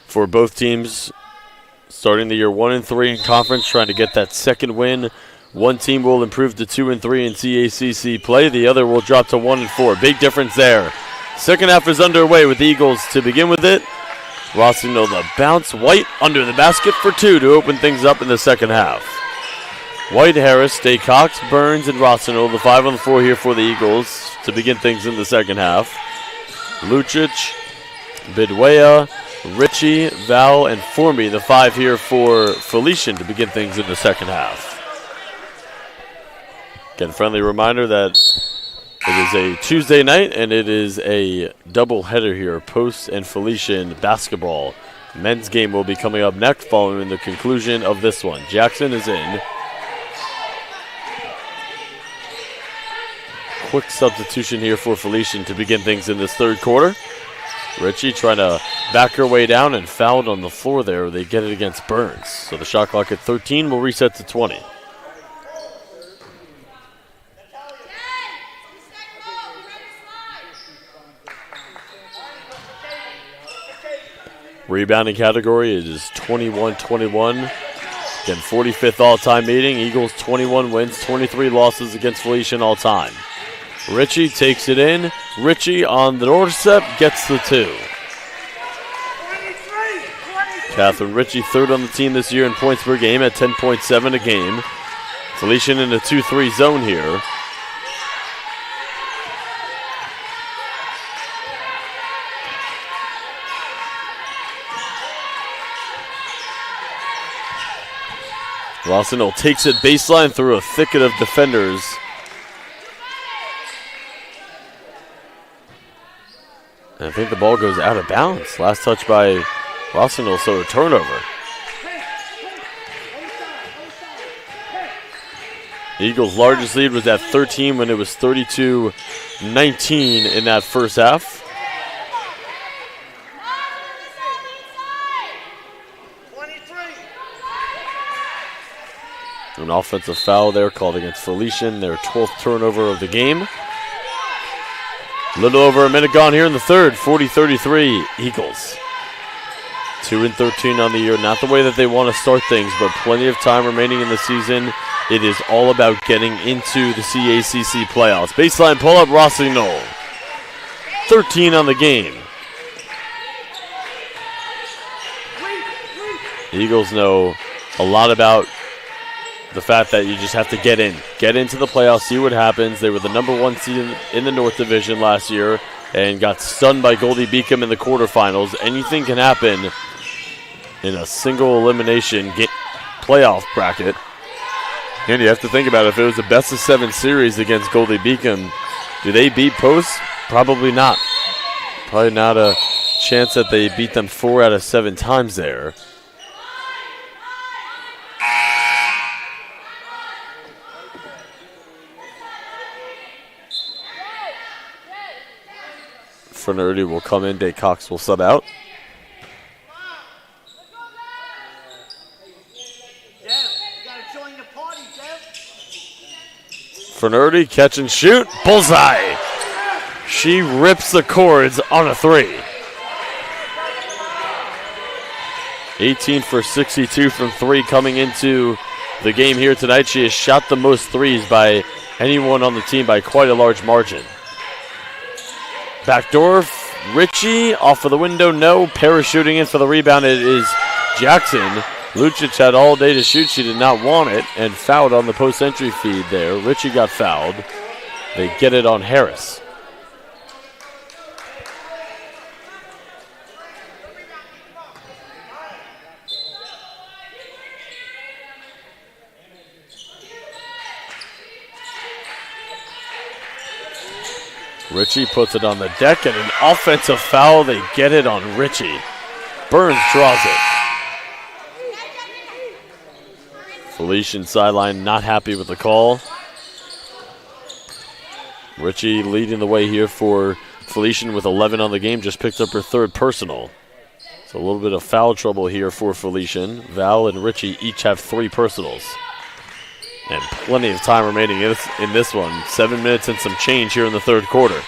Speaker 1: for both teams. Starting the year 1-3 in conference, trying to get that second win. One team will improve to 2-3 in CACC play. The other will drop to 1-4. Big difference there. Second half is underway with the Eagles to begin with it. Rossignol the bounce. White under the basket for 2 to open things up in the second half. White, Harris, Day Cox, Burns, and Rossignol, the 5 on the floor here for the Eagles to begin things in the second half. Lucic, Bidwea, Ritchie, Val, and Formby, the 5 here for Felician to begin things in the second half. Again, friendly reminder that it is a Tuesday night and it is a double header here, Post and Felician basketball. Men's game will be coming up next following the conclusion of this one. Jackson is in. Quick substitution here for Felician to begin things in this third quarter. Ritchie trying to back her way down and fouled on the floor there. They get it against Burns. So the shot clock at 13 will reset to 20. Rebounding category is 21-21. Again, 45th all-time meeting. Eagles 21 wins, 23 losses against Felician all-time. Ritchie takes it in. Ritchie on the doorstep gets the 2. Catherine Ritchie, 3rd on the team this year in points per game at 10.7 a game. Felician in a 2-3 zone here. Rossignol takes it baseline through a thicket of defenders. And I think the ball goes out of bounds. Last touch by Rossignol, so a turnover. The Eagles' largest lead was at 13 when it was 32-19 in that first half. An offensive foul there called against Felician, their 12th turnover of the game. A little over a minute gone here in the third, 40-33 Eagles. 2-13 on the year, not the way that they want to start things, but plenty of time remaining in the season. It is all about getting into the CACC playoffs. Baseline pull-up, Rossignol. 13 on the game. The Eagles know a lot about the fact that you just have to get into the playoffs, see what happens. They were the number 1 seed in the North Division last year and got stunned by Goldie Beacom in the quarterfinals. Anything can happen in a single elimination playoff bracket. And you have to think about it. If it was a best-of-7 series against Goldie Beacom, do they beat Post? Probably not. Probably not a chance that they beat them 4 out of 7 times there. Fernardi will come in. Day Cox will sub out. Fernardi, catch and shoot. Bullseye. She rips the cords on a three. 18 for 62 from three coming into the game here tonight. She has shot the most threes by anyone on the team by quite a large margin. Backdoor, Ritchie off of the window, no. Parachuting in for the rebound, it is Jackson. Lucic had all day to shoot, she did not want it, and fouled on the post entry feed there. Ritchie got fouled. They get it on Harris. Ritchie puts it on the deck, and an offensive foul. They get it on Ritchie. Burns draws it. Felician sideline not happy with the call. Ritchie leading the way here for Felician with 11 on the game. Just picked up her third personal. So a little bit of foul trouble here for Felician. Val and Ritchie each have 3 personals. And plenty of time remaining in this one. 7 minutes and some change here in the third quarter.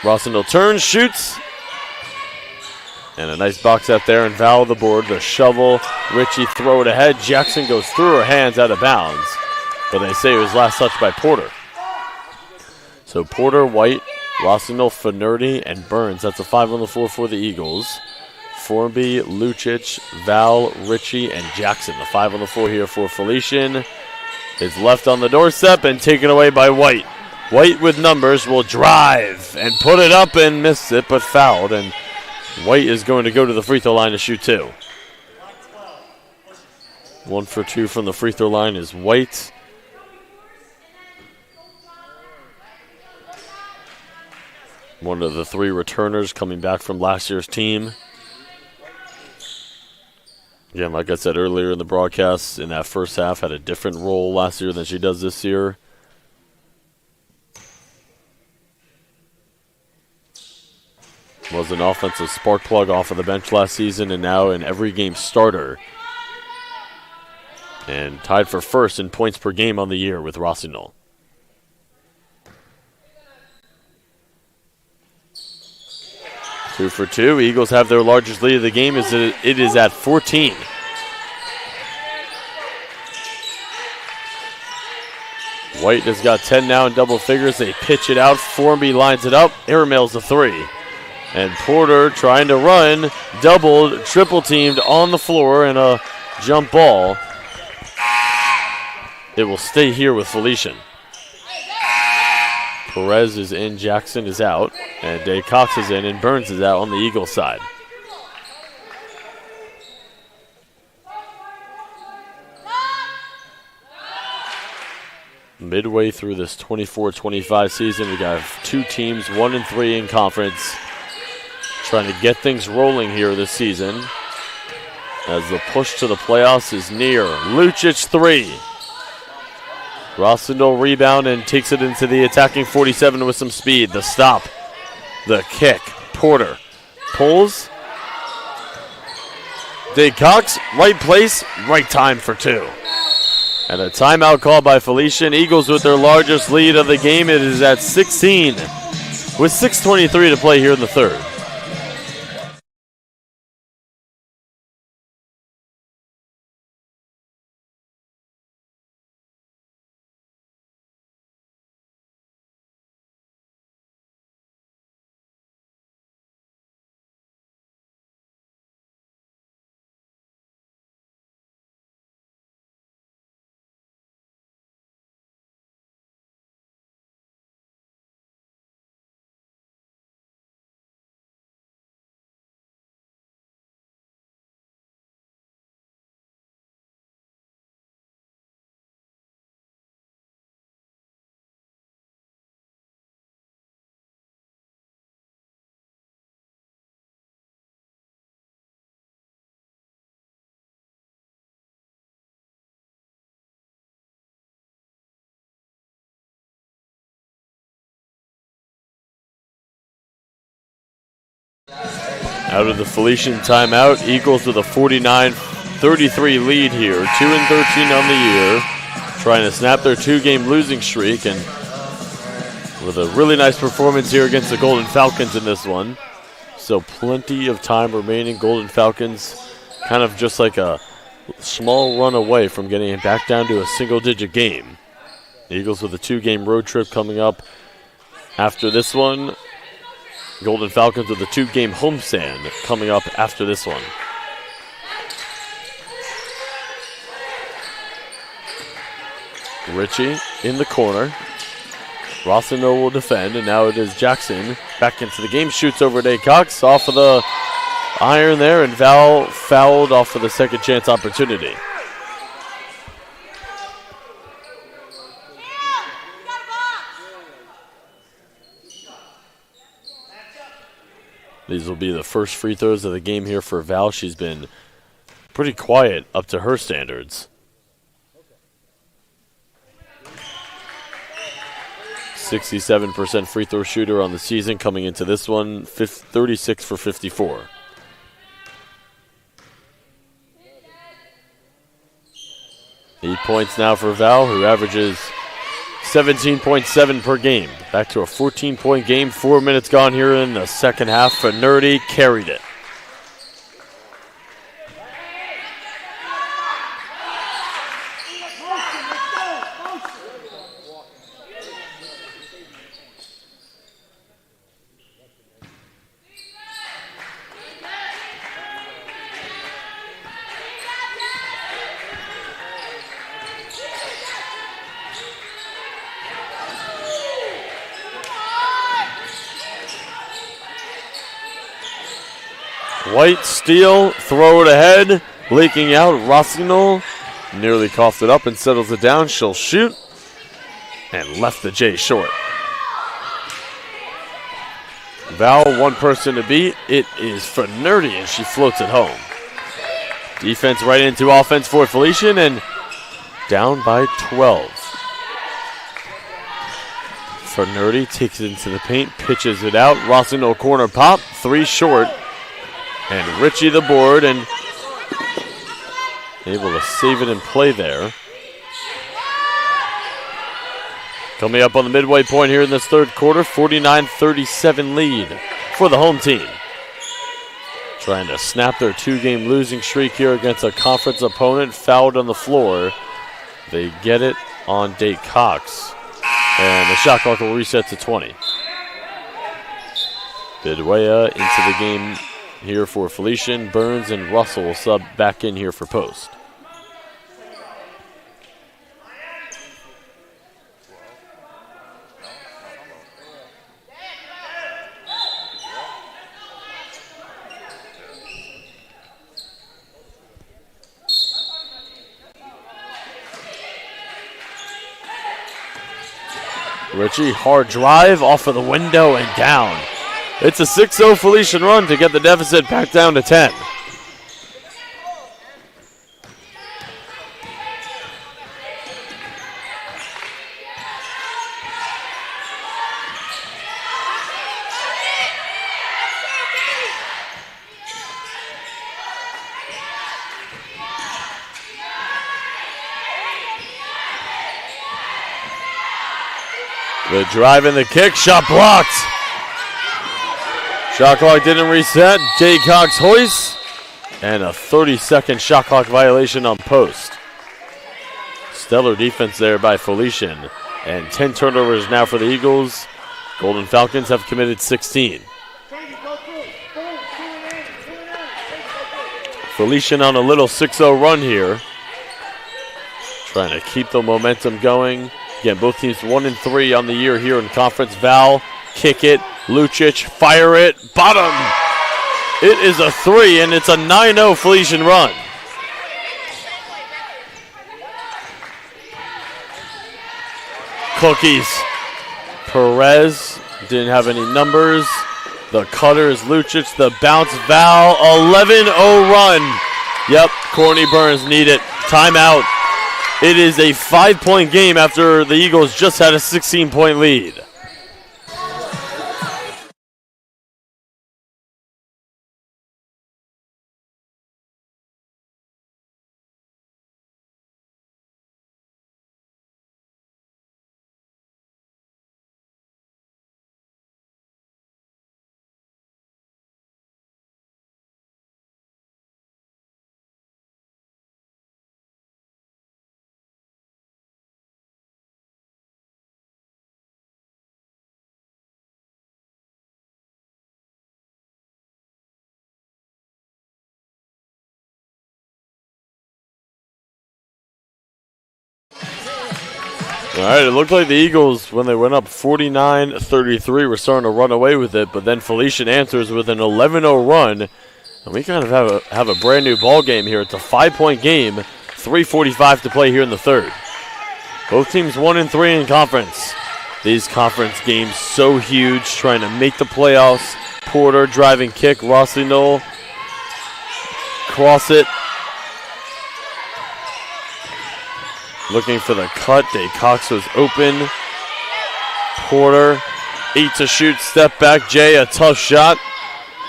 Speaker 1: Rossendale turns, shoots. And a nice box out there, and Val the board. The shovel, Ritchie throw it ahead. Jackson goes through her hands out of bounds. But they say it was last touched by Porter. So Porter, White, Rossendale, Fernardi, and Burns. That's a 5 on the floor for the Eagles. Formby, Lucic, Val, Ritchie, and Jackson. The 5 on the floor here for Felician. Is left on the doorstep and taken away by White. White with numbers will drive and put it up and miss it, but fouled. And White is going to go to the free throw line to shoot 2. 1 for 2 from the free throw line is White. One of the 3 returners coming back from last year's team. Again, like I said earlier in the broadcast, in that first half, had a different role last year than she does this year. Was an offensive spark plug off of the bench last season, and now an every game starter. And tied for first in points per game on the year with Rossignol. Two for 2. Eagles have their largest lead of the game. It is at 14. White has got 10 now in double figures. They pitch it out. Formby lines it up. Airmails the 3. And Porter trying to run. Doubled, triple teamed on the floor, and a jump ball. It will stay here with Felician. Perez is in, Jackson is out, and Day Cox is in, and Burns is out on the Eagles side. Midway through this 24-25 season, we got 2 teams, 1-3 in conference, trying to get things rolling here this season as the push to the playoffs is near. Lucic 3. Rossendale rebound and takes it into the attacking 47 with some speed. The stop, the kick. Porter pulls. Day Cox, right place, right time for 2. And a timeout called by Felician. Eagles with their largest lead of the game. It is at 16 with 6:23 to play here in the third. Out of the Felician timeout, Eagles with a 49-33 lead here. 2-13 on the year. trying to snap their 2-game losing streak, and with a really nice performance here against the Golden Falcons in this one. So plenty of time remaining. Golden Falcons kind of just like a small run away from getting it back down to a single-digit game. The Eagles with a 2-game road trip coming up after this one. Golden Falcons with a 2-game homestand coming up after this one. Ritchie in the corner. Rossino will defend, and now it is Jackson back into the game. Shoots over to Cox off of the iron there, and Val fouled off of the second chance opportunity. These will be the first free throws of the game here for Val. She's been pretty quiet up to her standards. 67% free throw shooter on the season coming into this one, 36 for 54. Eight points now for Val, who averages 17.7 per game. Back to a 14-point game. 4 minutes gone here in the second half. Nerdy carried it. White steal, throw it ahead, leaking out. Rossignol nearly coughed it up and settles it down. She'll shoot and left the J short. Val, one person to beat. It is for Nerdy, and she floats it home. Defense right into offense for Felician, and down by 12. For Nerdy, takes it into the paint, pitches it out. Rossignol corner pop, 3 short. And Ritchie the board, and able to save it in play there. Coming up on the midway point here in this third quarter, 49-37 lead for the home team. Trying to snap their 2-game losing streak here against a conference opponent, fouled on the floor. They get it on Date Cox, and the shot clock will reset to 20. Bidwea into the game here for Felician. Burns and Russell will sub back in here for post. Ritchie, hard drive off of the window and down. It's a 6-0 Felician run to get the deficit back down to 10. The drive and the kick, shot blocked. Shot clock didn't reset. Jay Cox hoist, and a 30-second shot clock violation on post. Stellar defense there by Felician, and 10 turnovers now for the Eagles. Golden Falcons have committed 16. Felician on a little 6-0 run here, trying to keep the momentum going. Again, both teams 1-3 on the year here in conference. Val, kick it. Lucic, fire it. Bottom. It is a 3, and it's a 9-0 Felician run. Cookies. Perez didn't have any numbers. The cutter is Lucic. The bounce, Val. 11-0 run. Yep, Courtney Burns need it. Timeout. It is a 5-point game after the Eagles just had a 16-point lead. All right, it looked like the Eagles, when they went up 49-33, were starting to run away with it, but then Felician answers with an 11-0 run, and we kind of have a brand new ball game here. It's a 5-point game, 3:45 to play here in the third. Both teams 1-3 in conference. These conference games so huge, trying to make the playoffs. Porter driving kick, Rossley Knoll cross it. Looking for the cut. Day Cox was open. Porter, 8 to shoot, step back. Jay, a tough shot.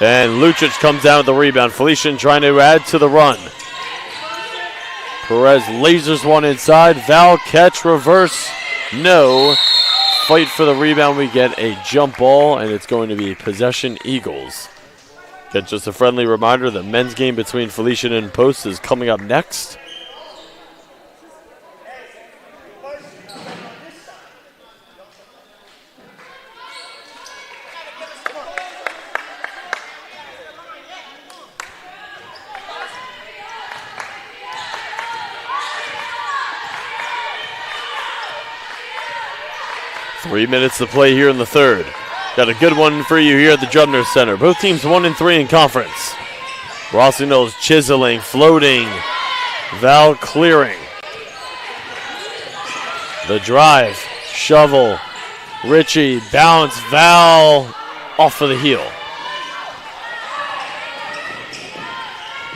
Speaker 1: And Lucic comes down with the rebound. Felician trying to add to the run. Perez lasers one inside. Val catch, reverse. No. Fight for the rebound. We get a jump ball, and it's going to be possession Eagles. Get just a friendly reminder, the men's game between Felician and Post is coming up next. Three minutes to play here in the third. Got a good one for you here at the Drumner Center. Both teams 1-3 in conference. Rossley Knowles chiseling, floating. Val clearing. The drive, shovel. Richie, bounce, Val off of the heel.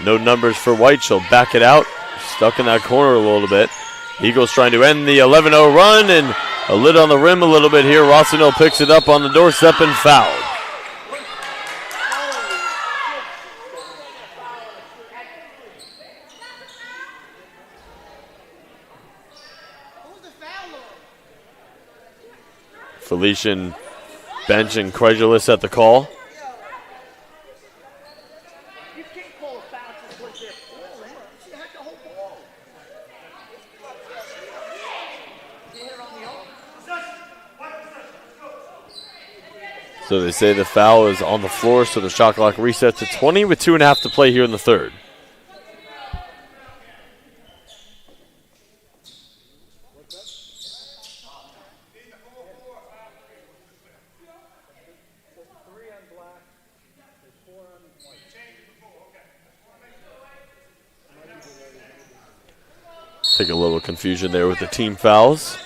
Speaker 1: No numbers for White. She'll back it out. Stuck in that corner a little bit. Eagles trying to end the 11-0 run, and a lid on the rim a little bit here. Rossino picks it up on the doorstep and fouled. Felician bench incredulous at the call. So they say the foul is on the floor, so the shot clock resets to 20 with 2.5 to play here in the third. Take a little confusion there with the team fouls.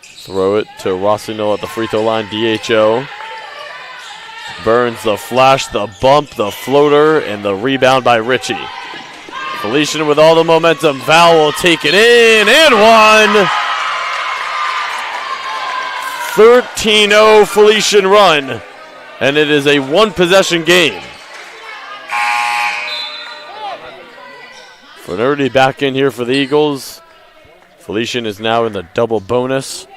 Speaker 1: Throw it to Rossino at the free throw line, DHO. Burns the flash, the bump, the floater, and the rebound by Richie. Felician with all the momentum. Val will take it in and one. 13-0 Felician run, and it is a one-possession game. Flaherty back in here for the Eagles. Felician is now in the double bonus.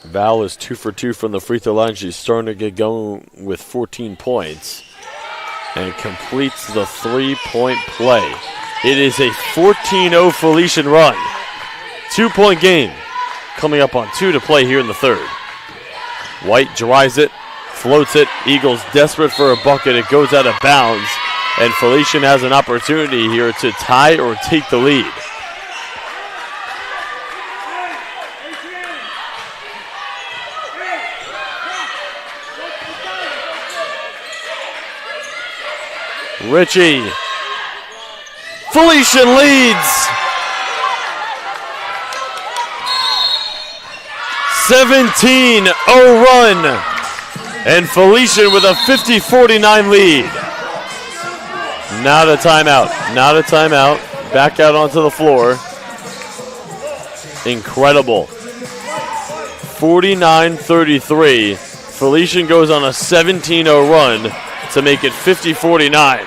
Speaker 1: Val is 2 for 2 from the free throw line. She's starting to get going with 14 points and completes the three-point play. It is a 14-0 Felician run. 2-point game coming up on 2 to play here in the third. White drives it, floats it. Eagles desperate for a bucket. It goes out of bounds, and Felician has an opportunity here to tie or take the lead. Richie. Felician leads. 17-0 run. And Felician with a 50-49 lead. Not a timeout. Not a timeout. Back out onto the floor. Incredible. 49-33. Felician goes on a 17-0 run to make it 50-49.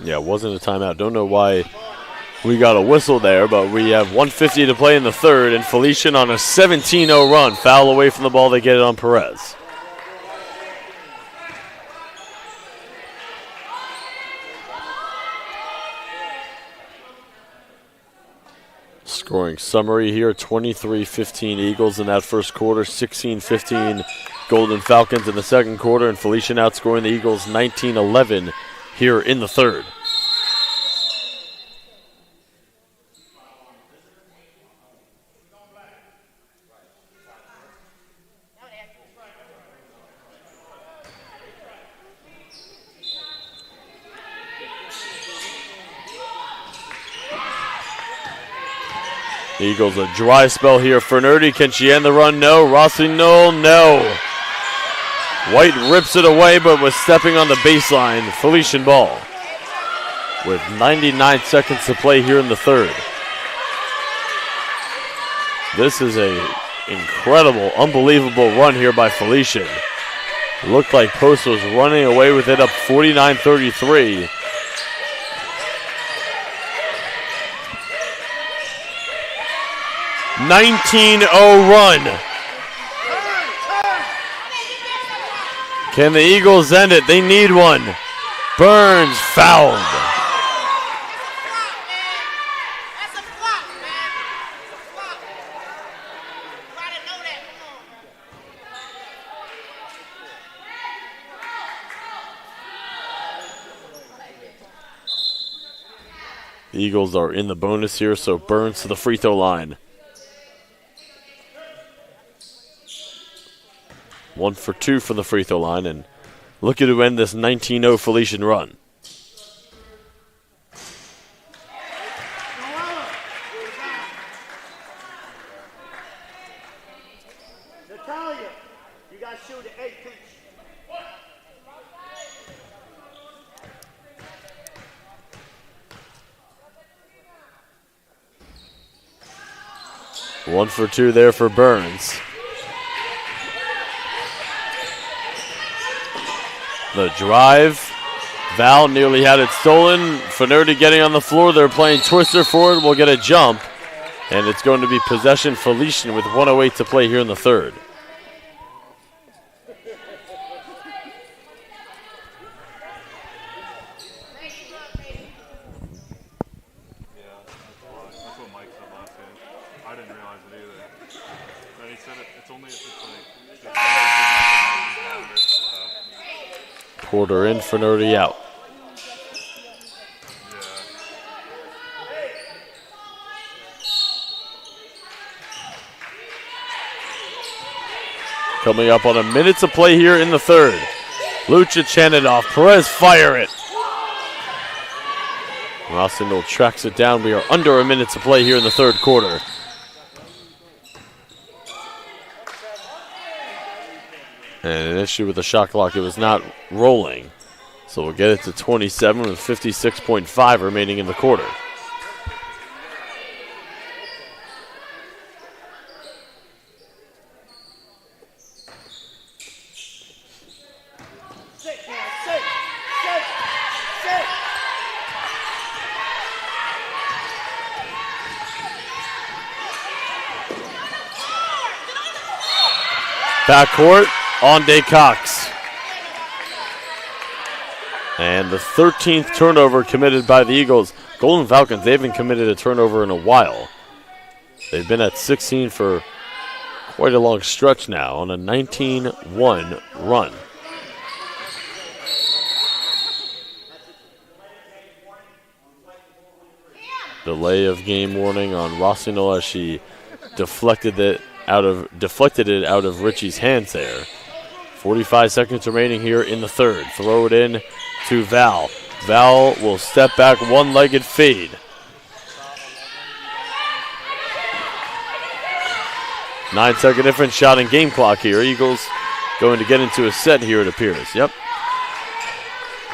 Speaker 1: Yeah, it wasn't a timeout. Don't know why we got a whistle there, but we have 1:50 to play in the third, and Felician on a 17-0 run. Foul away from the ball. They get it on Perez. Scoring summary here, 23-15 Eagles in that first quarter, 16-15 Golden Falcons in the second quarter, and Felician outscoring the Eagles 19-11 here in the third. The Eagles a dry spell here for Nerdy. Can she end the run? No. Rossignol, no. White rips it away, but was stepping on the baseline. Felician ball with 99 seconds to play here in the third. This is a incredible, unbelievable run here by Felician. It looked like Post was running away with it up 49-33. $19-0 run. Can the Eagles end it? They need one. Burns fouled. The Eagles are in the bonus here, so Burns to the free throw line. 1 for 2 from the free throw line, and looking to end this 19-0 Felician run.
Speaker 2: Natalia, you got to shoot an 8-pitch.
Speaker 1: One for 2 there for Burns. The drive. Val nearly had it stolen. Finerty getting on the floor. They're playing twister forward. We'll get a jump. And it's going to be possession Felician with 1:08 to play here in the third. Porter in, Finerty out. Coming up on a minute to play here in the third. Lucic handed off. Perez fire it. Rossignol tracks it down. We are under a minute to play here in the third quarter. And an issue with the shot clock, it was not rolling. So we'll get it to 27 with 56.5 remaining in the quarter. Backcourt. Onde Cox. And the 13th turnover committed by the Eagles. Golden Falcons, they haven't committed a turnover in a while. They've been at 16 for quite a long stretch now on a 19-1 run. Delay of game warning on Rossignol as she deflected it out of Richie's hands there. 45 seconds remaining here in the third. Throw it in to Val. Val will step back, one-legged fade. Nine-second difference, shot and game clock here. Eagles going to get into a set here, it appears. Yep.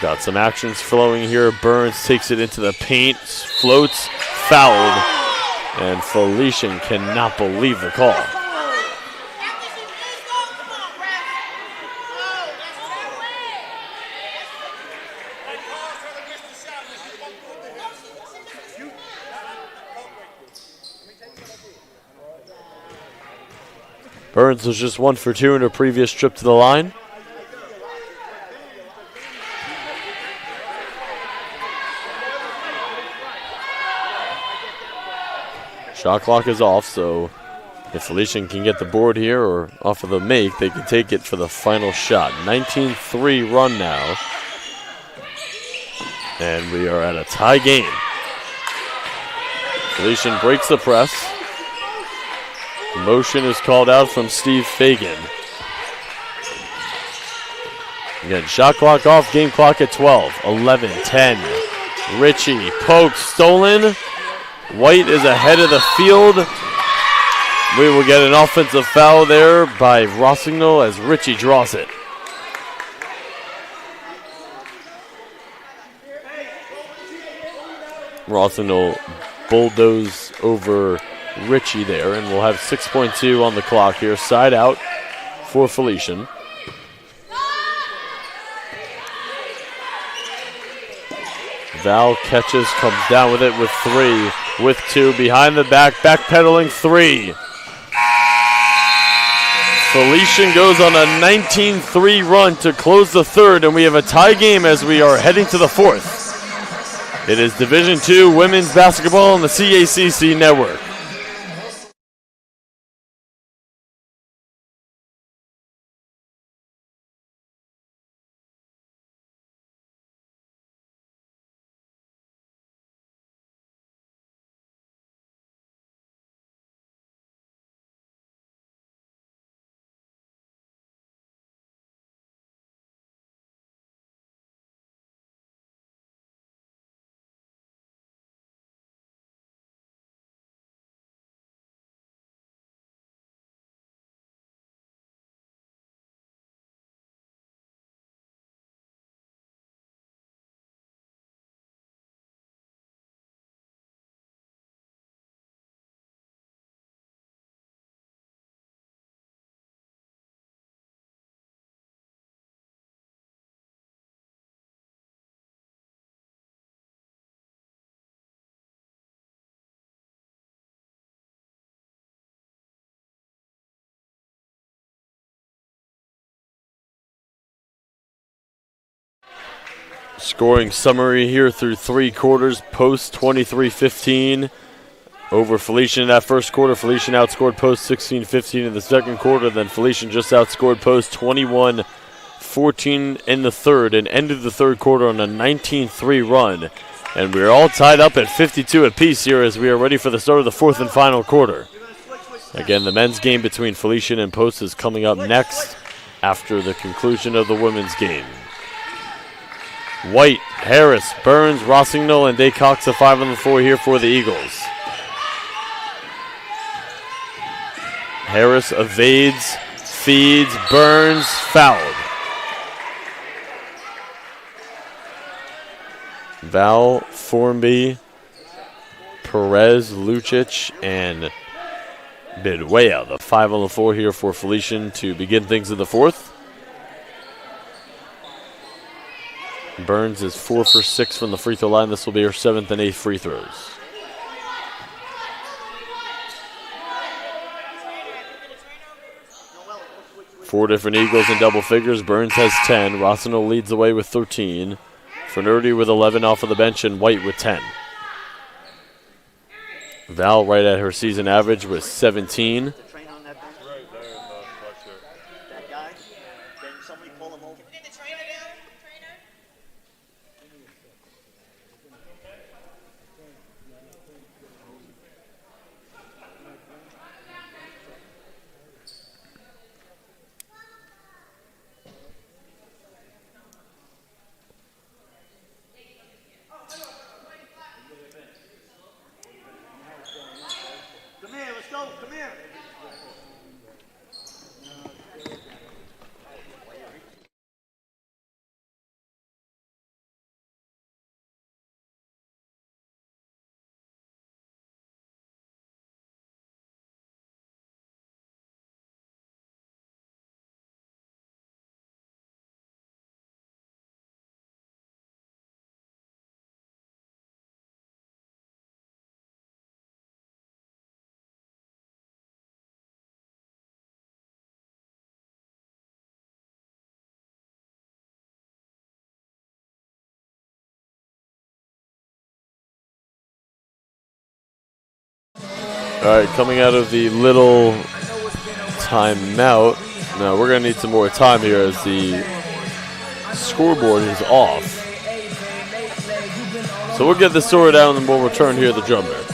Speaker 1: Got some actions flowing here. Burns takes it into the paint, floats, fouled, and Felician cannot believe the call. Burns was just 1 for 2 in her previous trip to the line. Shot clock is off, so if Felician can get the board here or off of the make, they can take it for the final shot. 19-3 run now. And we are at a tie game. Felician breaks the press. Motion is called out from Steve Fagan. Again, shot clock off, game clock at 12. 11, 10. Ritchie, poke, stolen. White is ahead of the field. We will get an offensive foul there by Rossignol as Ritchie draws it. Rossignol bulldoze over Ritchie there, and we'll have 6.2 on the clock here. Side out for Felician. Val catches, comes down with it with 3, with 2, behind the back, backpedaling 3. Felician goes on a 19-3 run to close the third, and we have a tie game as we are heading to the fourth. It is Division II women's basketball on the CACC network. Scoring summary here through 3 quarters. Post 23-15 over Felician in that first quarter. Felician outscored Post 16-15 in the second quarter. Then Felician just outscored Post 21-14 in the third and ended the third quarter on a 19-3 run. And we're all tied up at 52 apiece here as we are ready for the start of the fourth and final quarter. Again, the men's game between Felician and Post is coming up next after the conclusion of the women's game. White, Harris, Burns, Rossignol, and Daycox a 5 on the floor here for the Eagles. Harris evades, feeds, Burns, fouled. Val, Formby, Perez, Lucic, and Midwaya, the 5 on the floor here for Felician to begin things in the fourth. Burns is 4 for 6 from the free throw line. This will be her 7th and 8th free throws. Four different Eagles in double figures. Burns has 10. Rossignol leads the way with 13. Fernerdi with 11 off of the bench, and White with 10. Val right at her season average with 17.
Speaker 2: Come here, let's go, come here.
Speaker 1: All right, coming out of the little timeout. Now we're going to need some more time here as the scoreboard is off. So we'll get this sorted out and then we'll return here to the drum band.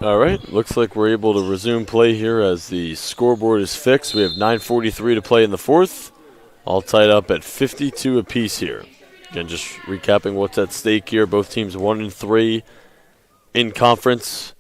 Speaker 1: All right, looks like we're able to resume play here as the scoreboard is fixed. We have 9:43 to play in the fourth, all tied up at 52 apiece here. Again, just recapping what's at stake here. Both teams 1-3 in conference.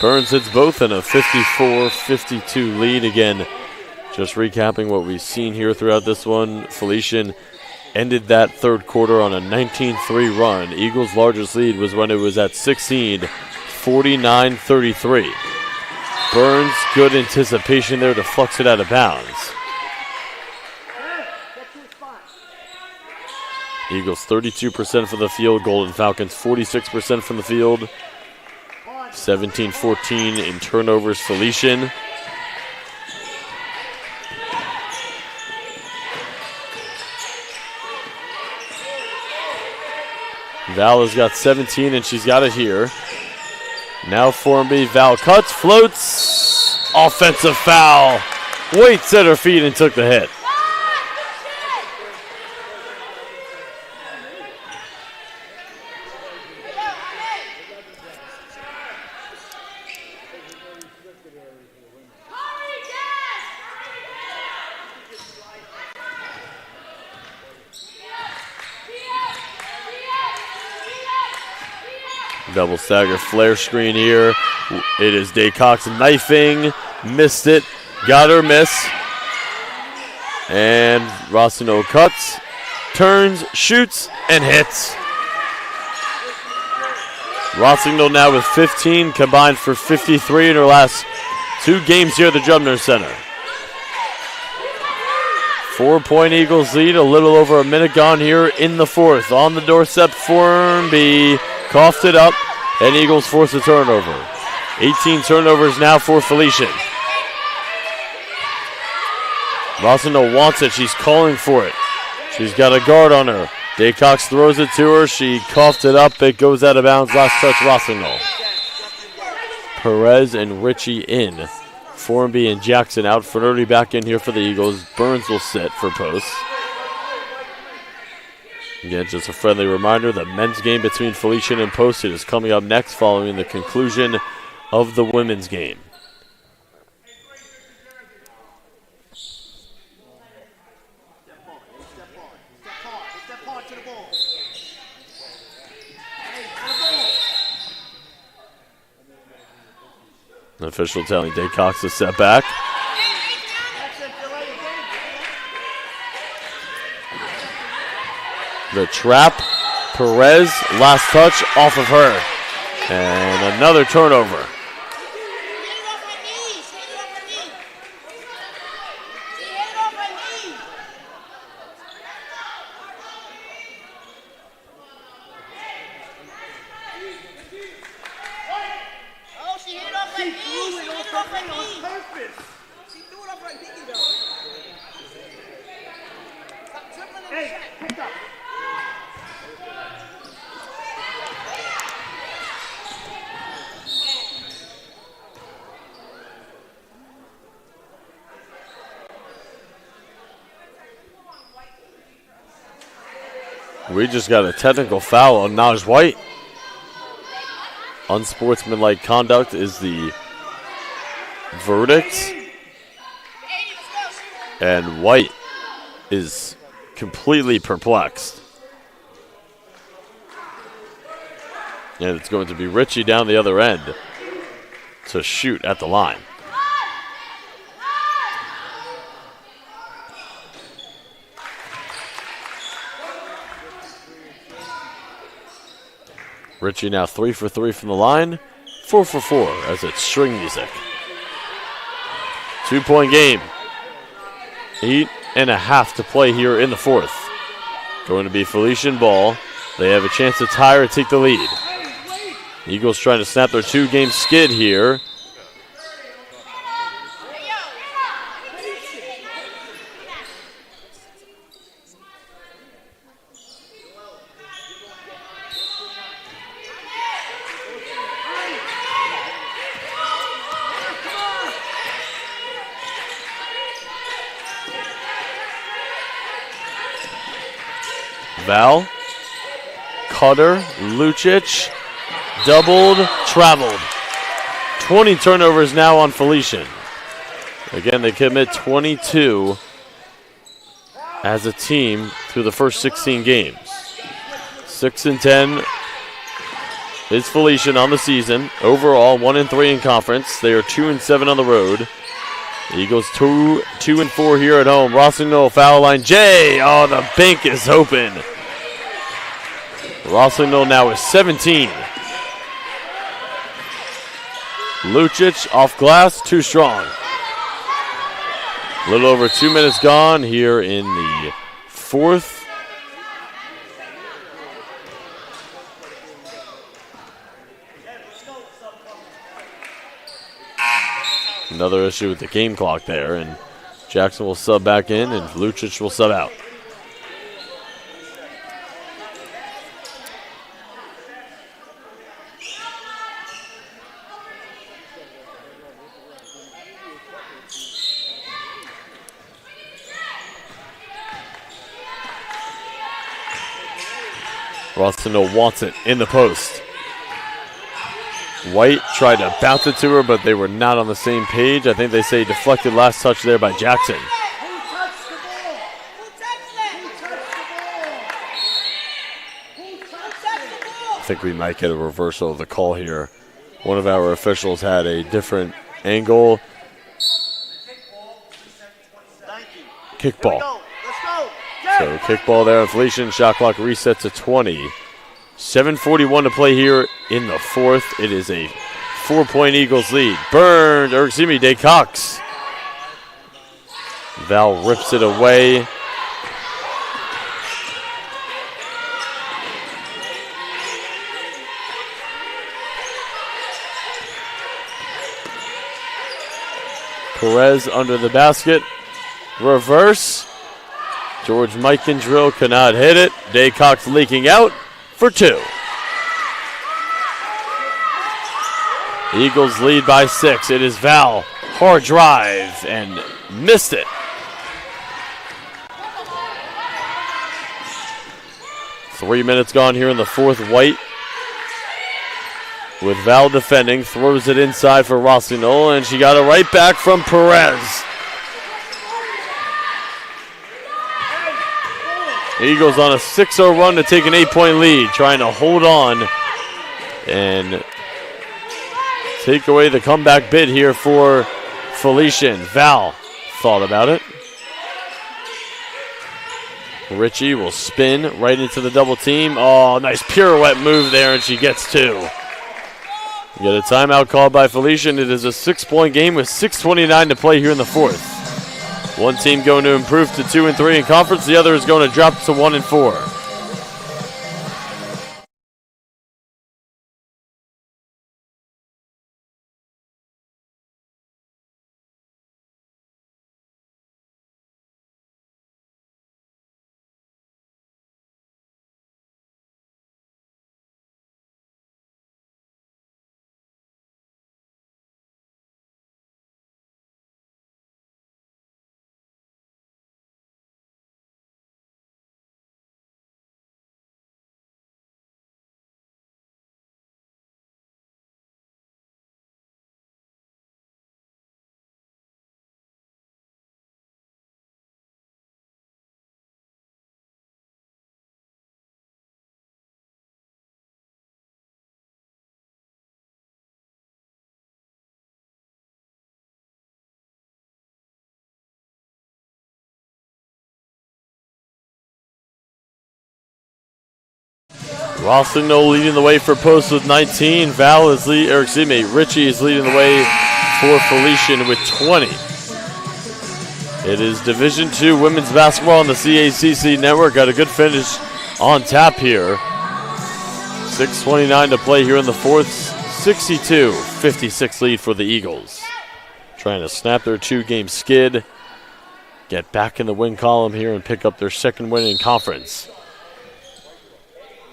Speaker 1: Burns hits both in a 54-52 lead. Again, just recapping what we've seen here throughout this one. Felician ended that third quarter on a 19-3 run. Eagles' largest lead was when it was at 16, 49-33. Burns, good anticipation there to flux it out of bounds. Eagles 32% from the field. Golden Falcons 46% from the field. 17-14 in turnovers, Felician. Val has got 17, and she's got it here. Now Formby, Val cuts, floats. Offensive foul. Waits at her feet and took the hit. Double stagger flare screen here. It is Daycox knifing. Missed it. Got her miss. And Rossino cuts, turns, shoots, and hits. Rossignol now with 15, combined for 53 in her last 2 games here at the Drumner Center. 4-point Eagles lead, a little over a minute gone here in the fourth. On the doorstep, Formby coughed it up, and Eagles force a turnover. 18 turnovers now for Felician. Rossignol wants it. She's calling for it. She's got a guard on her. Daycox throws it to her. She coughed it up. It goes out of bounds. Last touch, Rossignol. Perez and Ritchie in. Formby and Jackson out. Fernerty back in here for the Eagles. Burns will sit for posts. Again, just a friendly reminder, the men's game between Felician and Posted is coming up next following the conclusion of the women's game. The official telling Daycox to step back. The trap, Perez, last touch off of her. And another turnover. We just got a technical foul on Naj White. Unsportsmanlike conduct is the verdict. And White is completely perplexed. And it's going to be Ritchie down the other end to shoot at the line. Ritchie now 3 for 3 from the line, 4 for 4 as it's string music. 2-point game. 8.5 to play here in the fourth. Going to be Felician ball. They have a chance to tie or take the lead. Eagles trying to snap their 2-game skid here. Val, Cutter, Lucic, doubled, traveled. 20 turnovers now on Felician. Again, they commit 22 as a team through the first 16 games. 6-10 is Felician on the season. Overall, 1-3 in conference. They are 2-7 on the road. The Eagles 2-4 here at home. Rossignol foul line. Jay, oh, the bank is open. Rossignol now is 17. Lucic off glass, too strong. A little over 2 minutes gone here in the fourth. Another issue with the game clock there, and Jackson will sub back in, and Lucic will sub out. Rossignol wants it in the post. White tried to bounce it to her, but they were not on the same page. I think they say deflected last touch there by Jackson. I think we might get a reversal of the call here. One of our officials had a different angle. Kickball. So kickball there on Felician. Shot clock resets to 20. 7:41 to play here in the fourth. It is a 4-point Eagles lead. Day Cox. Val rips it away. Perez under the basket. Reverse. George Mikendrill cannot hit it. Day Cox leaking out for two. Eagles lead by 6. It is Val. Hard drive and missed it. Three minutes gone here in the fourth. White with Val defending. Throws it inside for Rossignol, and she got it right back from Perez. Eagles on a 6-0 run to take an 8-point lead, trying to hold on and take away the comeback bid here for Felician. Val thought about it. Ritchie will spin right into the double team. Oh, nice pirouette move there, and she gets 2. We get a timeout called by Felician. It is a 6-point game with 6:29 to play here in the fourth. One team going to improve to 2-3 in conference. The other is going to drop to 1-4. Rossignol leading the way for post with 19. Ritchie is leading the way for Felician with 20. It is Division II women's basketball on the CACC network. Got a good finish on tap here. 6:29 to play here in the fourth. 62-56 lead for the Eagles. Trying to snap their 2-game skid, get back in the win column here, and pick up their second win in conference.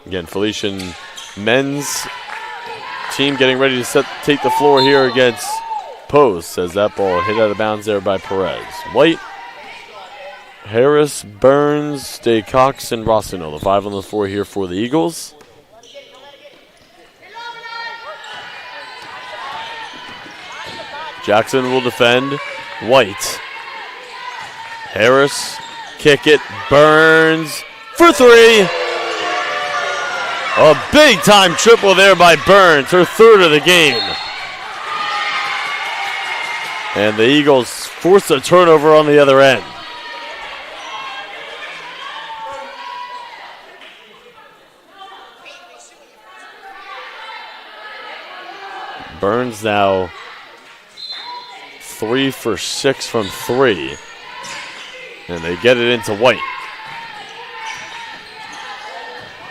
Speaker 1: Again, Felician men's team getting ready to take the floor here against Post, as that ball hit out of bounds there by Perez. White Harris, Burns, Day Cox, and Rossino. The 5 on the floor here for the Eagles. Jackson will defend. White. Harris, kick it. Burns for 3. A big-time triple there by Burns, her 3rd of the game. And the Eagles force a turnover on the other end. Burns now 3 for 6 from 3. And they get it into White.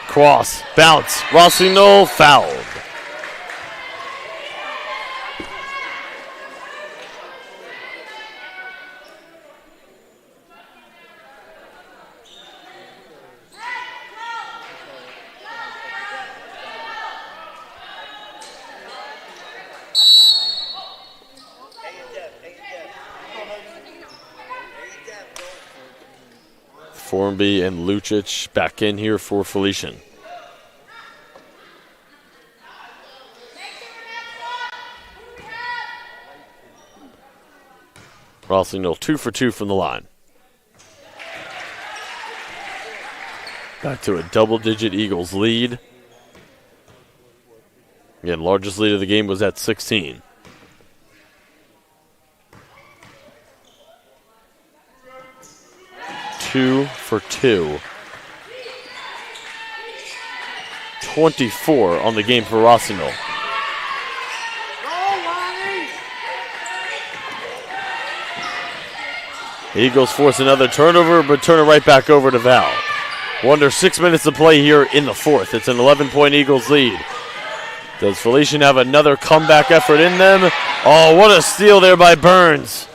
Speaker 1: Cross, bounce, Rossino fouled. Formby and Lucic back in here for Felician. Rossino 2 for 2 from the line. Back to a double-digit Eagles lead. Again, largest lead of the game was at 16. Two for 2. 24 on the game for Rossino. Eagles force another turnover, but turn it right back over to Val. Under 6 minutes to play here in the 4th. It's an 11-point Eagles lead. Does Felician have another comeback effort in them? Oh, what a steal there by Burns.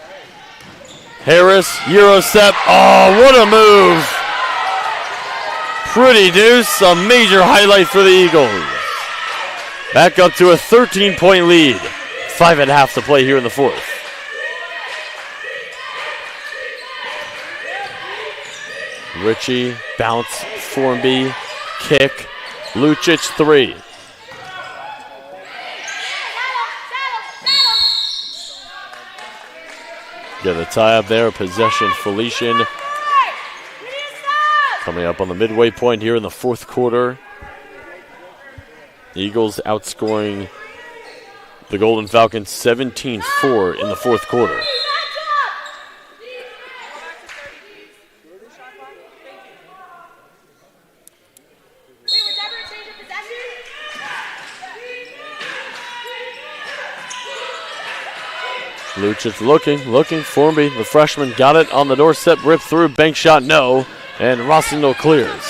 Speaker 1: Harris, Euro step. Oh, what a move. Pretty deuce. A major highlight for the Eagles. Back up to a 13-point lead. 5.5 to play here in the 4th. Ritchie, bounce, Formby, kick, Lucic 3. Get the tie up there, possession Felician. Coming up on the midway point here in the 4th quarter. The Eagles outscoring the Golden Falcons 17-4 in the 4th quarter. Lucic looking, Formby, the freshman got it on the doorstep, ripped through, bank shot, no, and Rossino clears.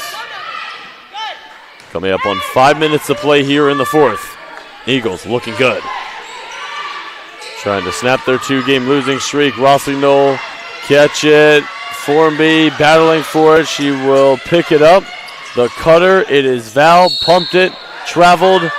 Speaker 1: Coming up on 5 minutes to play here in the 4th. Eagles looking good. Trying to snap their 2-game losing streak. Rossino, catch it, Formby battling for it, she will pick it up. The cutter, it is Val, pumped it, traveled.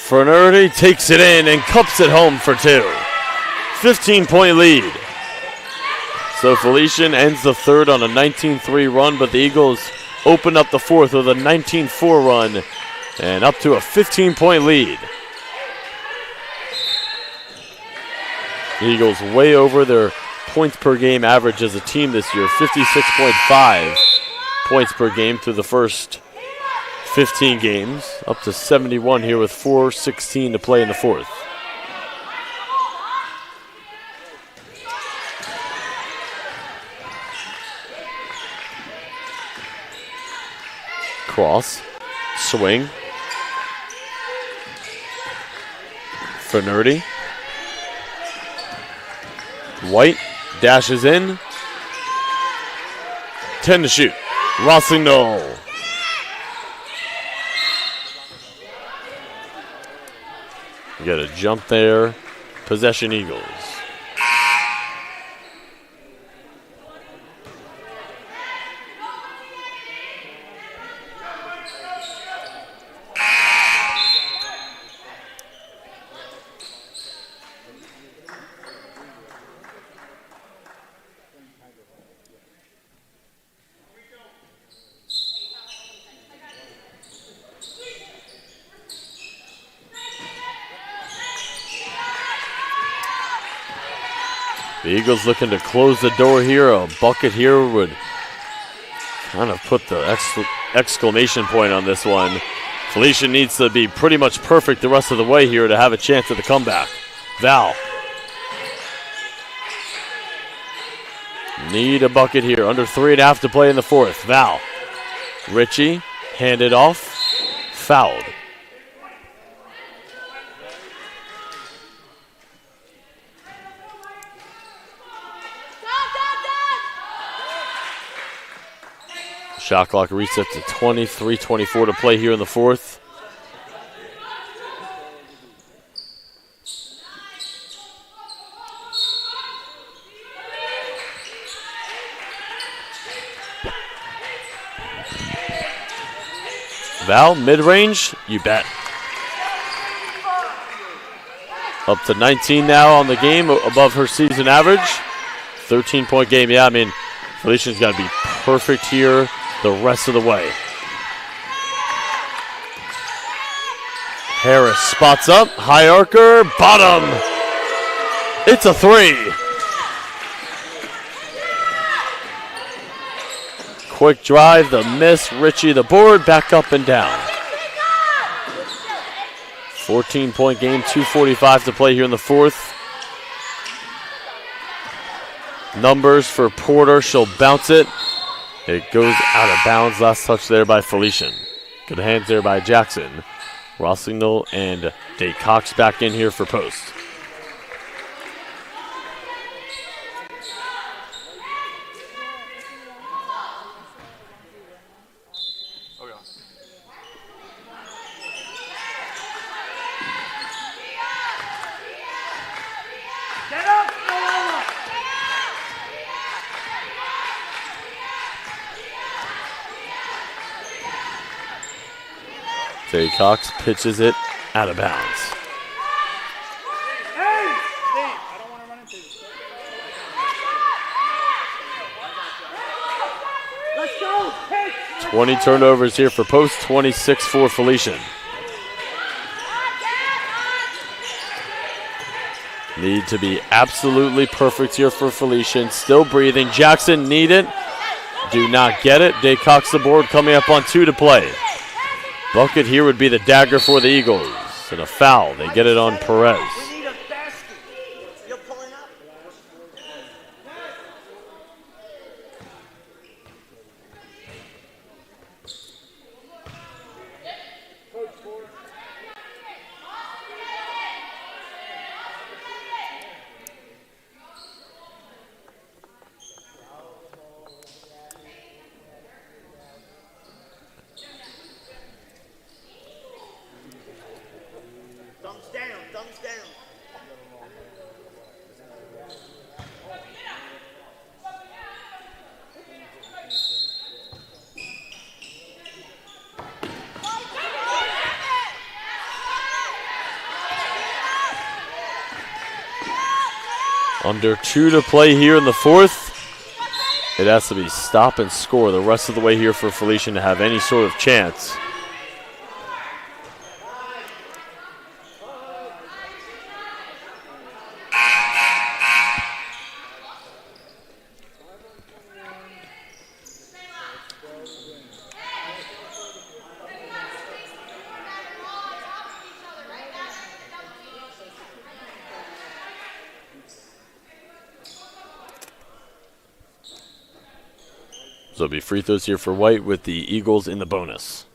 Speaker 1: Fernardi takes it in and cups it home for 2. 15-point lead. So Felician ends the 3rd on a 19-3 run, but the Eagles open up the 4th with a 19-4 run and up to a 15-point lead. The Eagles way over their points per game average as a team this year, 56.5 points per game through the first 15 games, up to 71 here with 4:16 to play in the 4th. Cross, swing, for Nerdy. White dashes in. 10 to shoot. Rossignol. You got a jump there. Possession Eagles. The Eagles looking to close the door here. A bucket here would kind of put the exclamation point on this one. Felician needs to be pretty much perfect the rest of the way here to have a chance at the comeback. Val. Need a bucket here. Under 3.5 to play in the fourth. Val. Ritchie. Handed off. Fouled. Shot clock resets to 23-24 to play here in the fourth. Val, mid-range, you bet. Up to 19 now on the game, above her season average. 13-point game, yeah, I mean, Felician's got to be perfect here the rest of the way. Harris spots up, high arcer, bottom. It's a three. Quick drive, the miss, Ritchie the board, back up and down. 14-point game, 2:45 to play here in the fourth. Numbers for Porter, she'll bounce it. It goes out of bounds. Last touch there by Felician. Good hands there by Jackson. Rossignol and Day Cox back in here for post. Day Cox pitches it out of bounds.
Speaker 2: Hey! Steve, I don't want to run into this. Let's go! Hey!
Speaker 1: 20 turnovers here for post, 26 for Felician. Need to be absolutely perfect here for Felician. Still breathing. Jackson need it. Do not get it. Day Cox the board coming up on 2 to play. Bucket here would be the dagger for the Eagles. And a foul. They get it on Perez.
Speaker 2: We need a basket. You're pulling up. Thumbs down, thumbs down.
Speaker 1: Under 2 to play here in the fourth. It has to be stop and score the rest of the way here for Felician to have any sort of chance. So it'll be free throws here for White with the Eagles in the bonus.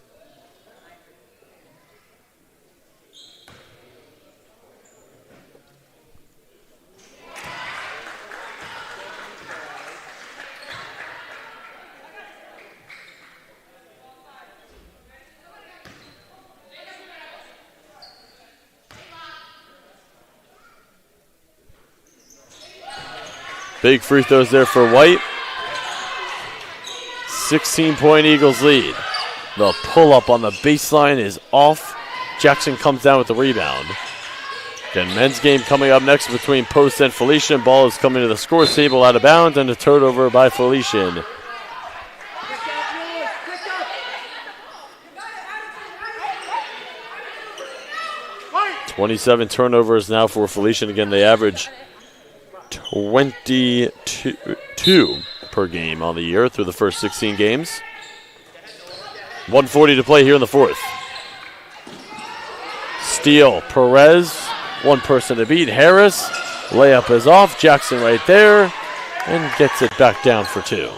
Speaker 1: Big free throws there for White. 16-point Eagles lead. The pull-up on the baseline is off. Jackson comes down with the rebound. Again, men's game coming up next between Post and Felician. Ball is coming to the scores table out of bounds and a turnover by Felician. 27 turnovers now for Felician. Again, they average 22 per game on the year through the first 16 games. 1:40 to play here in the fourth. Steal, Perez, one person to beat. Harris, layup is off. Jackson right there, and gets it back down for two.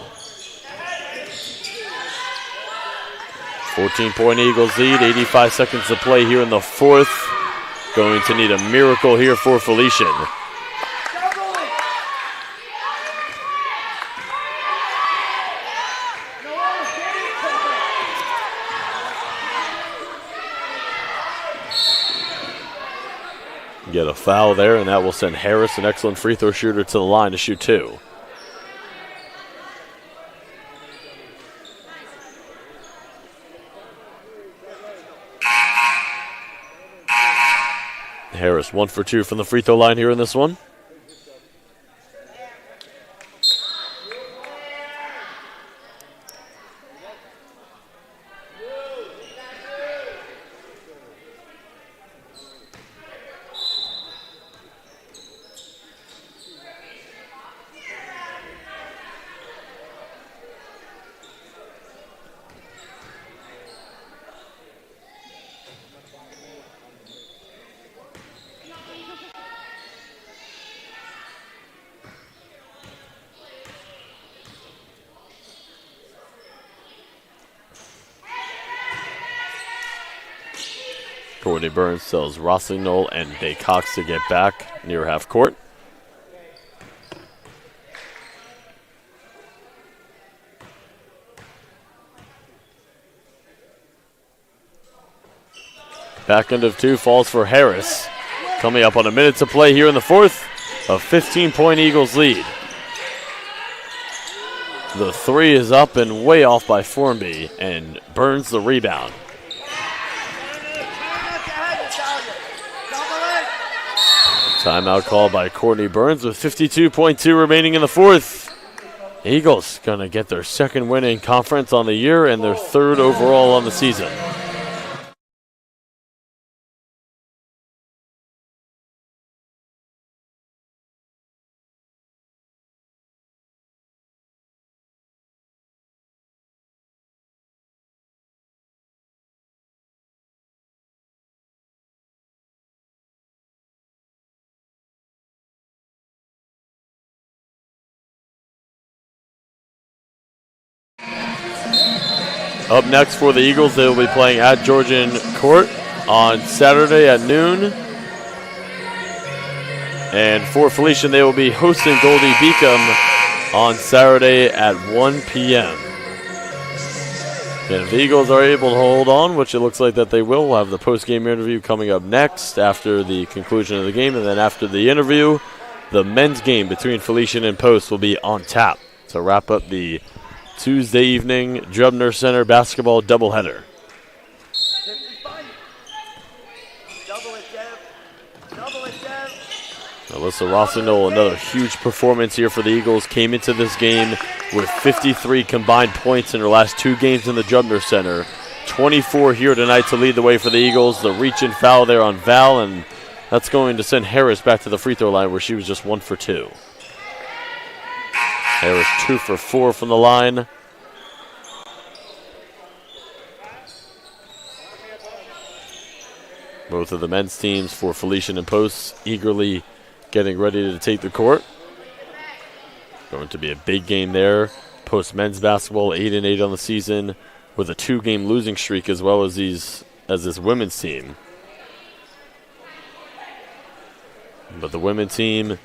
Speaker 1: 14-point Eagles lead, 85 seconds to play here in the fourth. Going to need a miracle here for Felician. Get a foul there, and that will send Harris, an excellent free throw shooter, to the line to shoot two. Harris 1 for 2 from the free throw line here in this one. Courtney Burns tells Rossignol and Day Cox to get back near half court. Back end of two falls for Harris. Coming up on a minute to play here in the fourth. A 15-point Eagles lead. The three is up and way off by Formby, and Burns the rebound. Timeout called by Courtney Burns with 52.2 remaining in the fourth. Eagles going to get their second win in conference on the year and their third overall on the season. Up next for the Eagles, they will be playing at Georgian Court on Saturday at noon. And for Felician, they will be hosting Goldie Beacom on Saturday at 1 p.m. And if the Eagles are able to hold on, which it looks like that they will, we'll have the post-game interview coming up next after the conclusion of the game. And then after the interview, the men's game between Felician and Post will be on tap to wrap up the Tuesday evening Drubner Center basketball doubleheader. Alyssa Rossignol, another huge performance here for the Eagles, came into this game with 53 combined points in her last two games in the Drubner Center. 24 here tonight to lead the way for the Eagles. The reach and foul there on Val, and that's going to send Harris back to the free throw line where she was just 1 for 2. Harris 2 for 4 from the line. Both of the men's teams for Felician and Post eagerly getting ready to take the court. Going to be a big game there. Post men's basketball 8-8 on the season with a 2-game losing streak as well as this women's team. But the women's team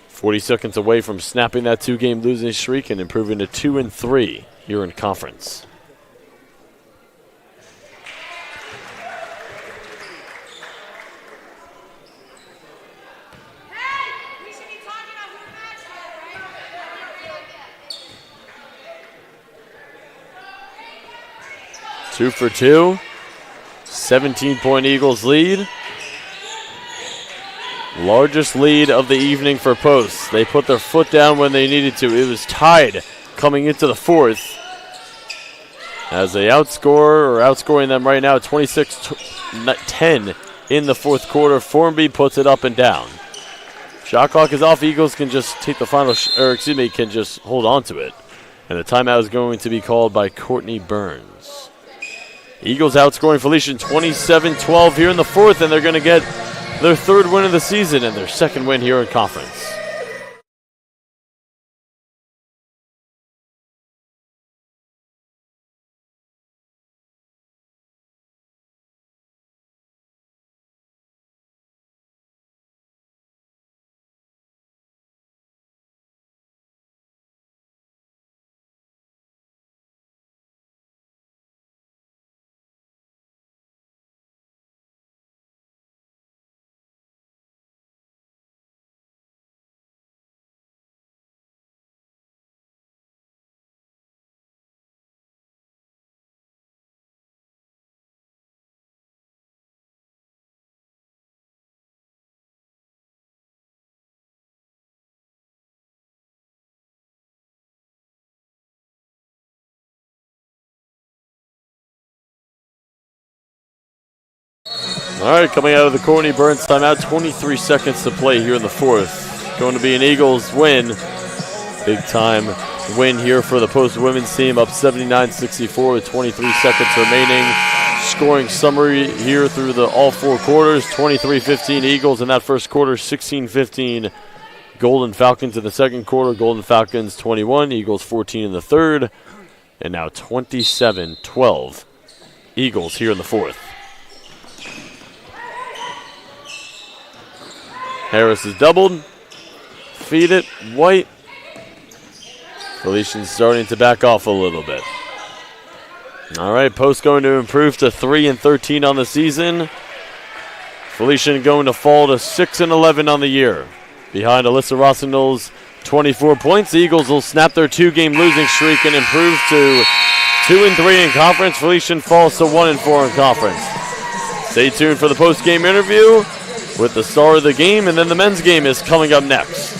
Speaker 1: 40 seconds away from snapping that 2-game losing streak and improving to 2-3 here in conference. 2 for 2. 17-point Eagles lead. Largest lead of the evening for Post. They put their foot down when they needed to. It was tied coming into the fourth. As they outscoring them right now, 26-10 in the fourth quarter. Formby puts it up and down. Shot clock is off. Eagles can just take the final, can just hold on to it. And the timeout is going to be called by Courtney Burns. Eagles outscoring Felician 27-12 here in the fourth, and they're going to get their third win of the season and their second win here in conference. All right, coming out of the Courtney Burns timeout, 23 seconds to play here in the fourth. Going to be an Eagles win. Big time win here for the Post women's team, up 79-64 with 23 seconds remaining. Scoring summary here through all four quarters, 23-15 Eagles in that first quarter, 16-15 Golden Falcons in the second quarter. Golden Falcons 21, Eagles 14 in the third, and now 27-12 Eagles here in the fourth. Harris is doubled. Feed it. White. Felician's starting to back off a little bit. All right, Post going to improve to 3-13 on the season. Felician going to fall to 6-11 on the year. Behind Alyssa Rossignol's 24 points, the Eagles will snap their two-game losing streak and improve to 2-3 in conference. Felician falls to 1-4 in conference. Stay tuned for the post-game interview with the star of the game, and then the men's game is coming up next.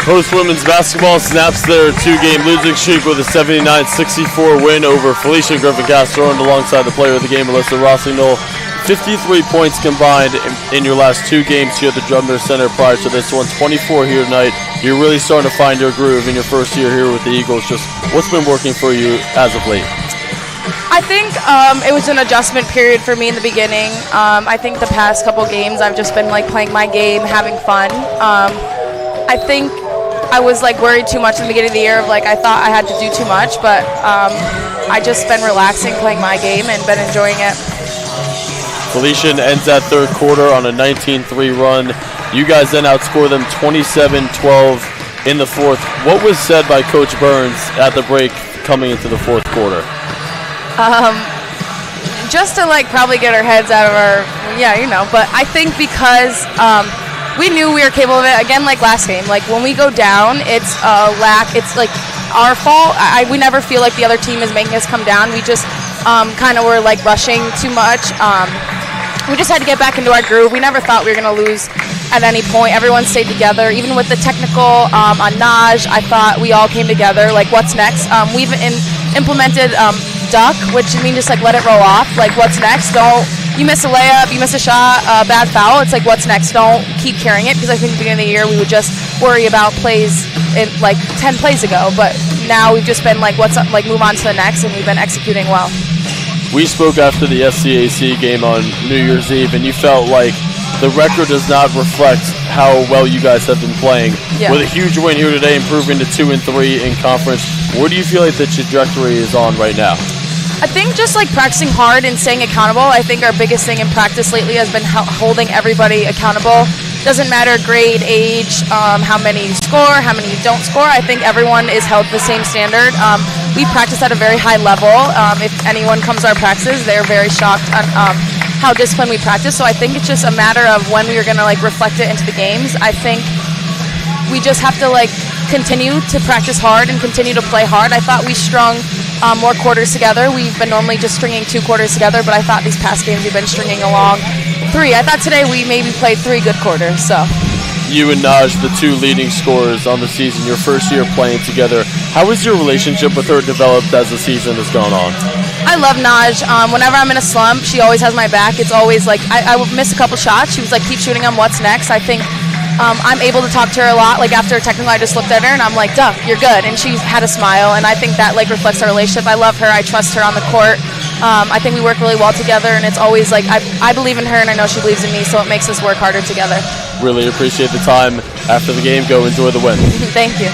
Speaker 1: Post women's basketball snaps their two-game losing streak with a 79-64 win over Felician Griffin-Castro, and alongside the player of the game, Alyssa Rossignol. 53 points combined in your last two games here at the Drumner Center prior to this one. 24 here tonight. You're really starting to find your groove in your first year here with the Eagles. Just what's been working for you as of late?
Speaker 3: I think it was an adjustment period for me in the beginning. I think the past couple games I've just been like playing my game, having fun. I think I was like worried too much in the beginning of the year of like I thought I had to do too much, but I just been relaxing, playing my game, and been enjoying it.
Speaker 1: Felician ends that third quarter on a 19-3 run. You guys then outscore them 27-12 in the fourth. What was said by Coach Burns at the break coming into the fourth quarter?
Speaker 3: Just to like probably get our heads out of our, but I think because we knew we were capable of it, again, like last game, like when we go down, it's it's like our fault. We never feel like the other team is making us come down. We just kind of were like rushing too much. We just had to get back into our groove. We never thought we were going to lose at any point. Everyone stayed together. Even with the technical on Naj, I thought we all came together. Like, what's next? We've implemented duck, which means just like let it roll off. Like, what's next? Don't you miss a layup, you miss a shot, bad foul. It's like, what's next? Don't keep carrying it, because I think at the beginning of the year we would just worry about plays in like 10 plays ago. But now we've just been like, what's up? Like, move on to the next, and we've been executing well. We
Speaker 1: spoke after the SCAC game on New Year's Eve, and you felt like the record does not reflect how well you guys have been playing. Yeah. With a huge win here today, improving to 2-3 in conference. Where do you feel like the trajectory is on right now?
Speaker 3: I think just like practicing hard and staying accountable. I think our biggest thing in practice lately has been holding everybody accountable. Doesn't matter grade, age, how many you score, how many you don't score. I think everyone is held to the same standard. We practice at a very high level. If anyone comes to our practices, they're very shocked on how disciplined we practice. So I think it's just a matter of when we are going to like reflect it into the games. I think we just have to like continue to practice hard and continue to play hard. I thought we strung more quarters together. We've been normally just stringing 2 quarters together, but I thought these past games we've been stringing along 3. I thought today we maybe played 3 good quarters. So
Speaker 1: you and Naj, the 2 leading scorers on the season, your first year playing together. How has your relationship with her developed as the season has gone on?
Speaker 3: I love Naj. Whenever I'm in a slump, she always has my back. It's always like I would miss a couple shots. She was like, keep shooting them. What's next? I think I'm able to talk to her a lot. Like after a technical, I just looked at her and I'm like, duh, you're good. And she had a smile, and I think that like reflects our relationship. I love her. I trust her on the court. I think we work really well together, and it's always like I believe in her, and I know she believes in me, so it makes us work harder together.
Speaker 1: Really appreciate the time after the game. Go enjoy the win.
Speaker 3: Thank you.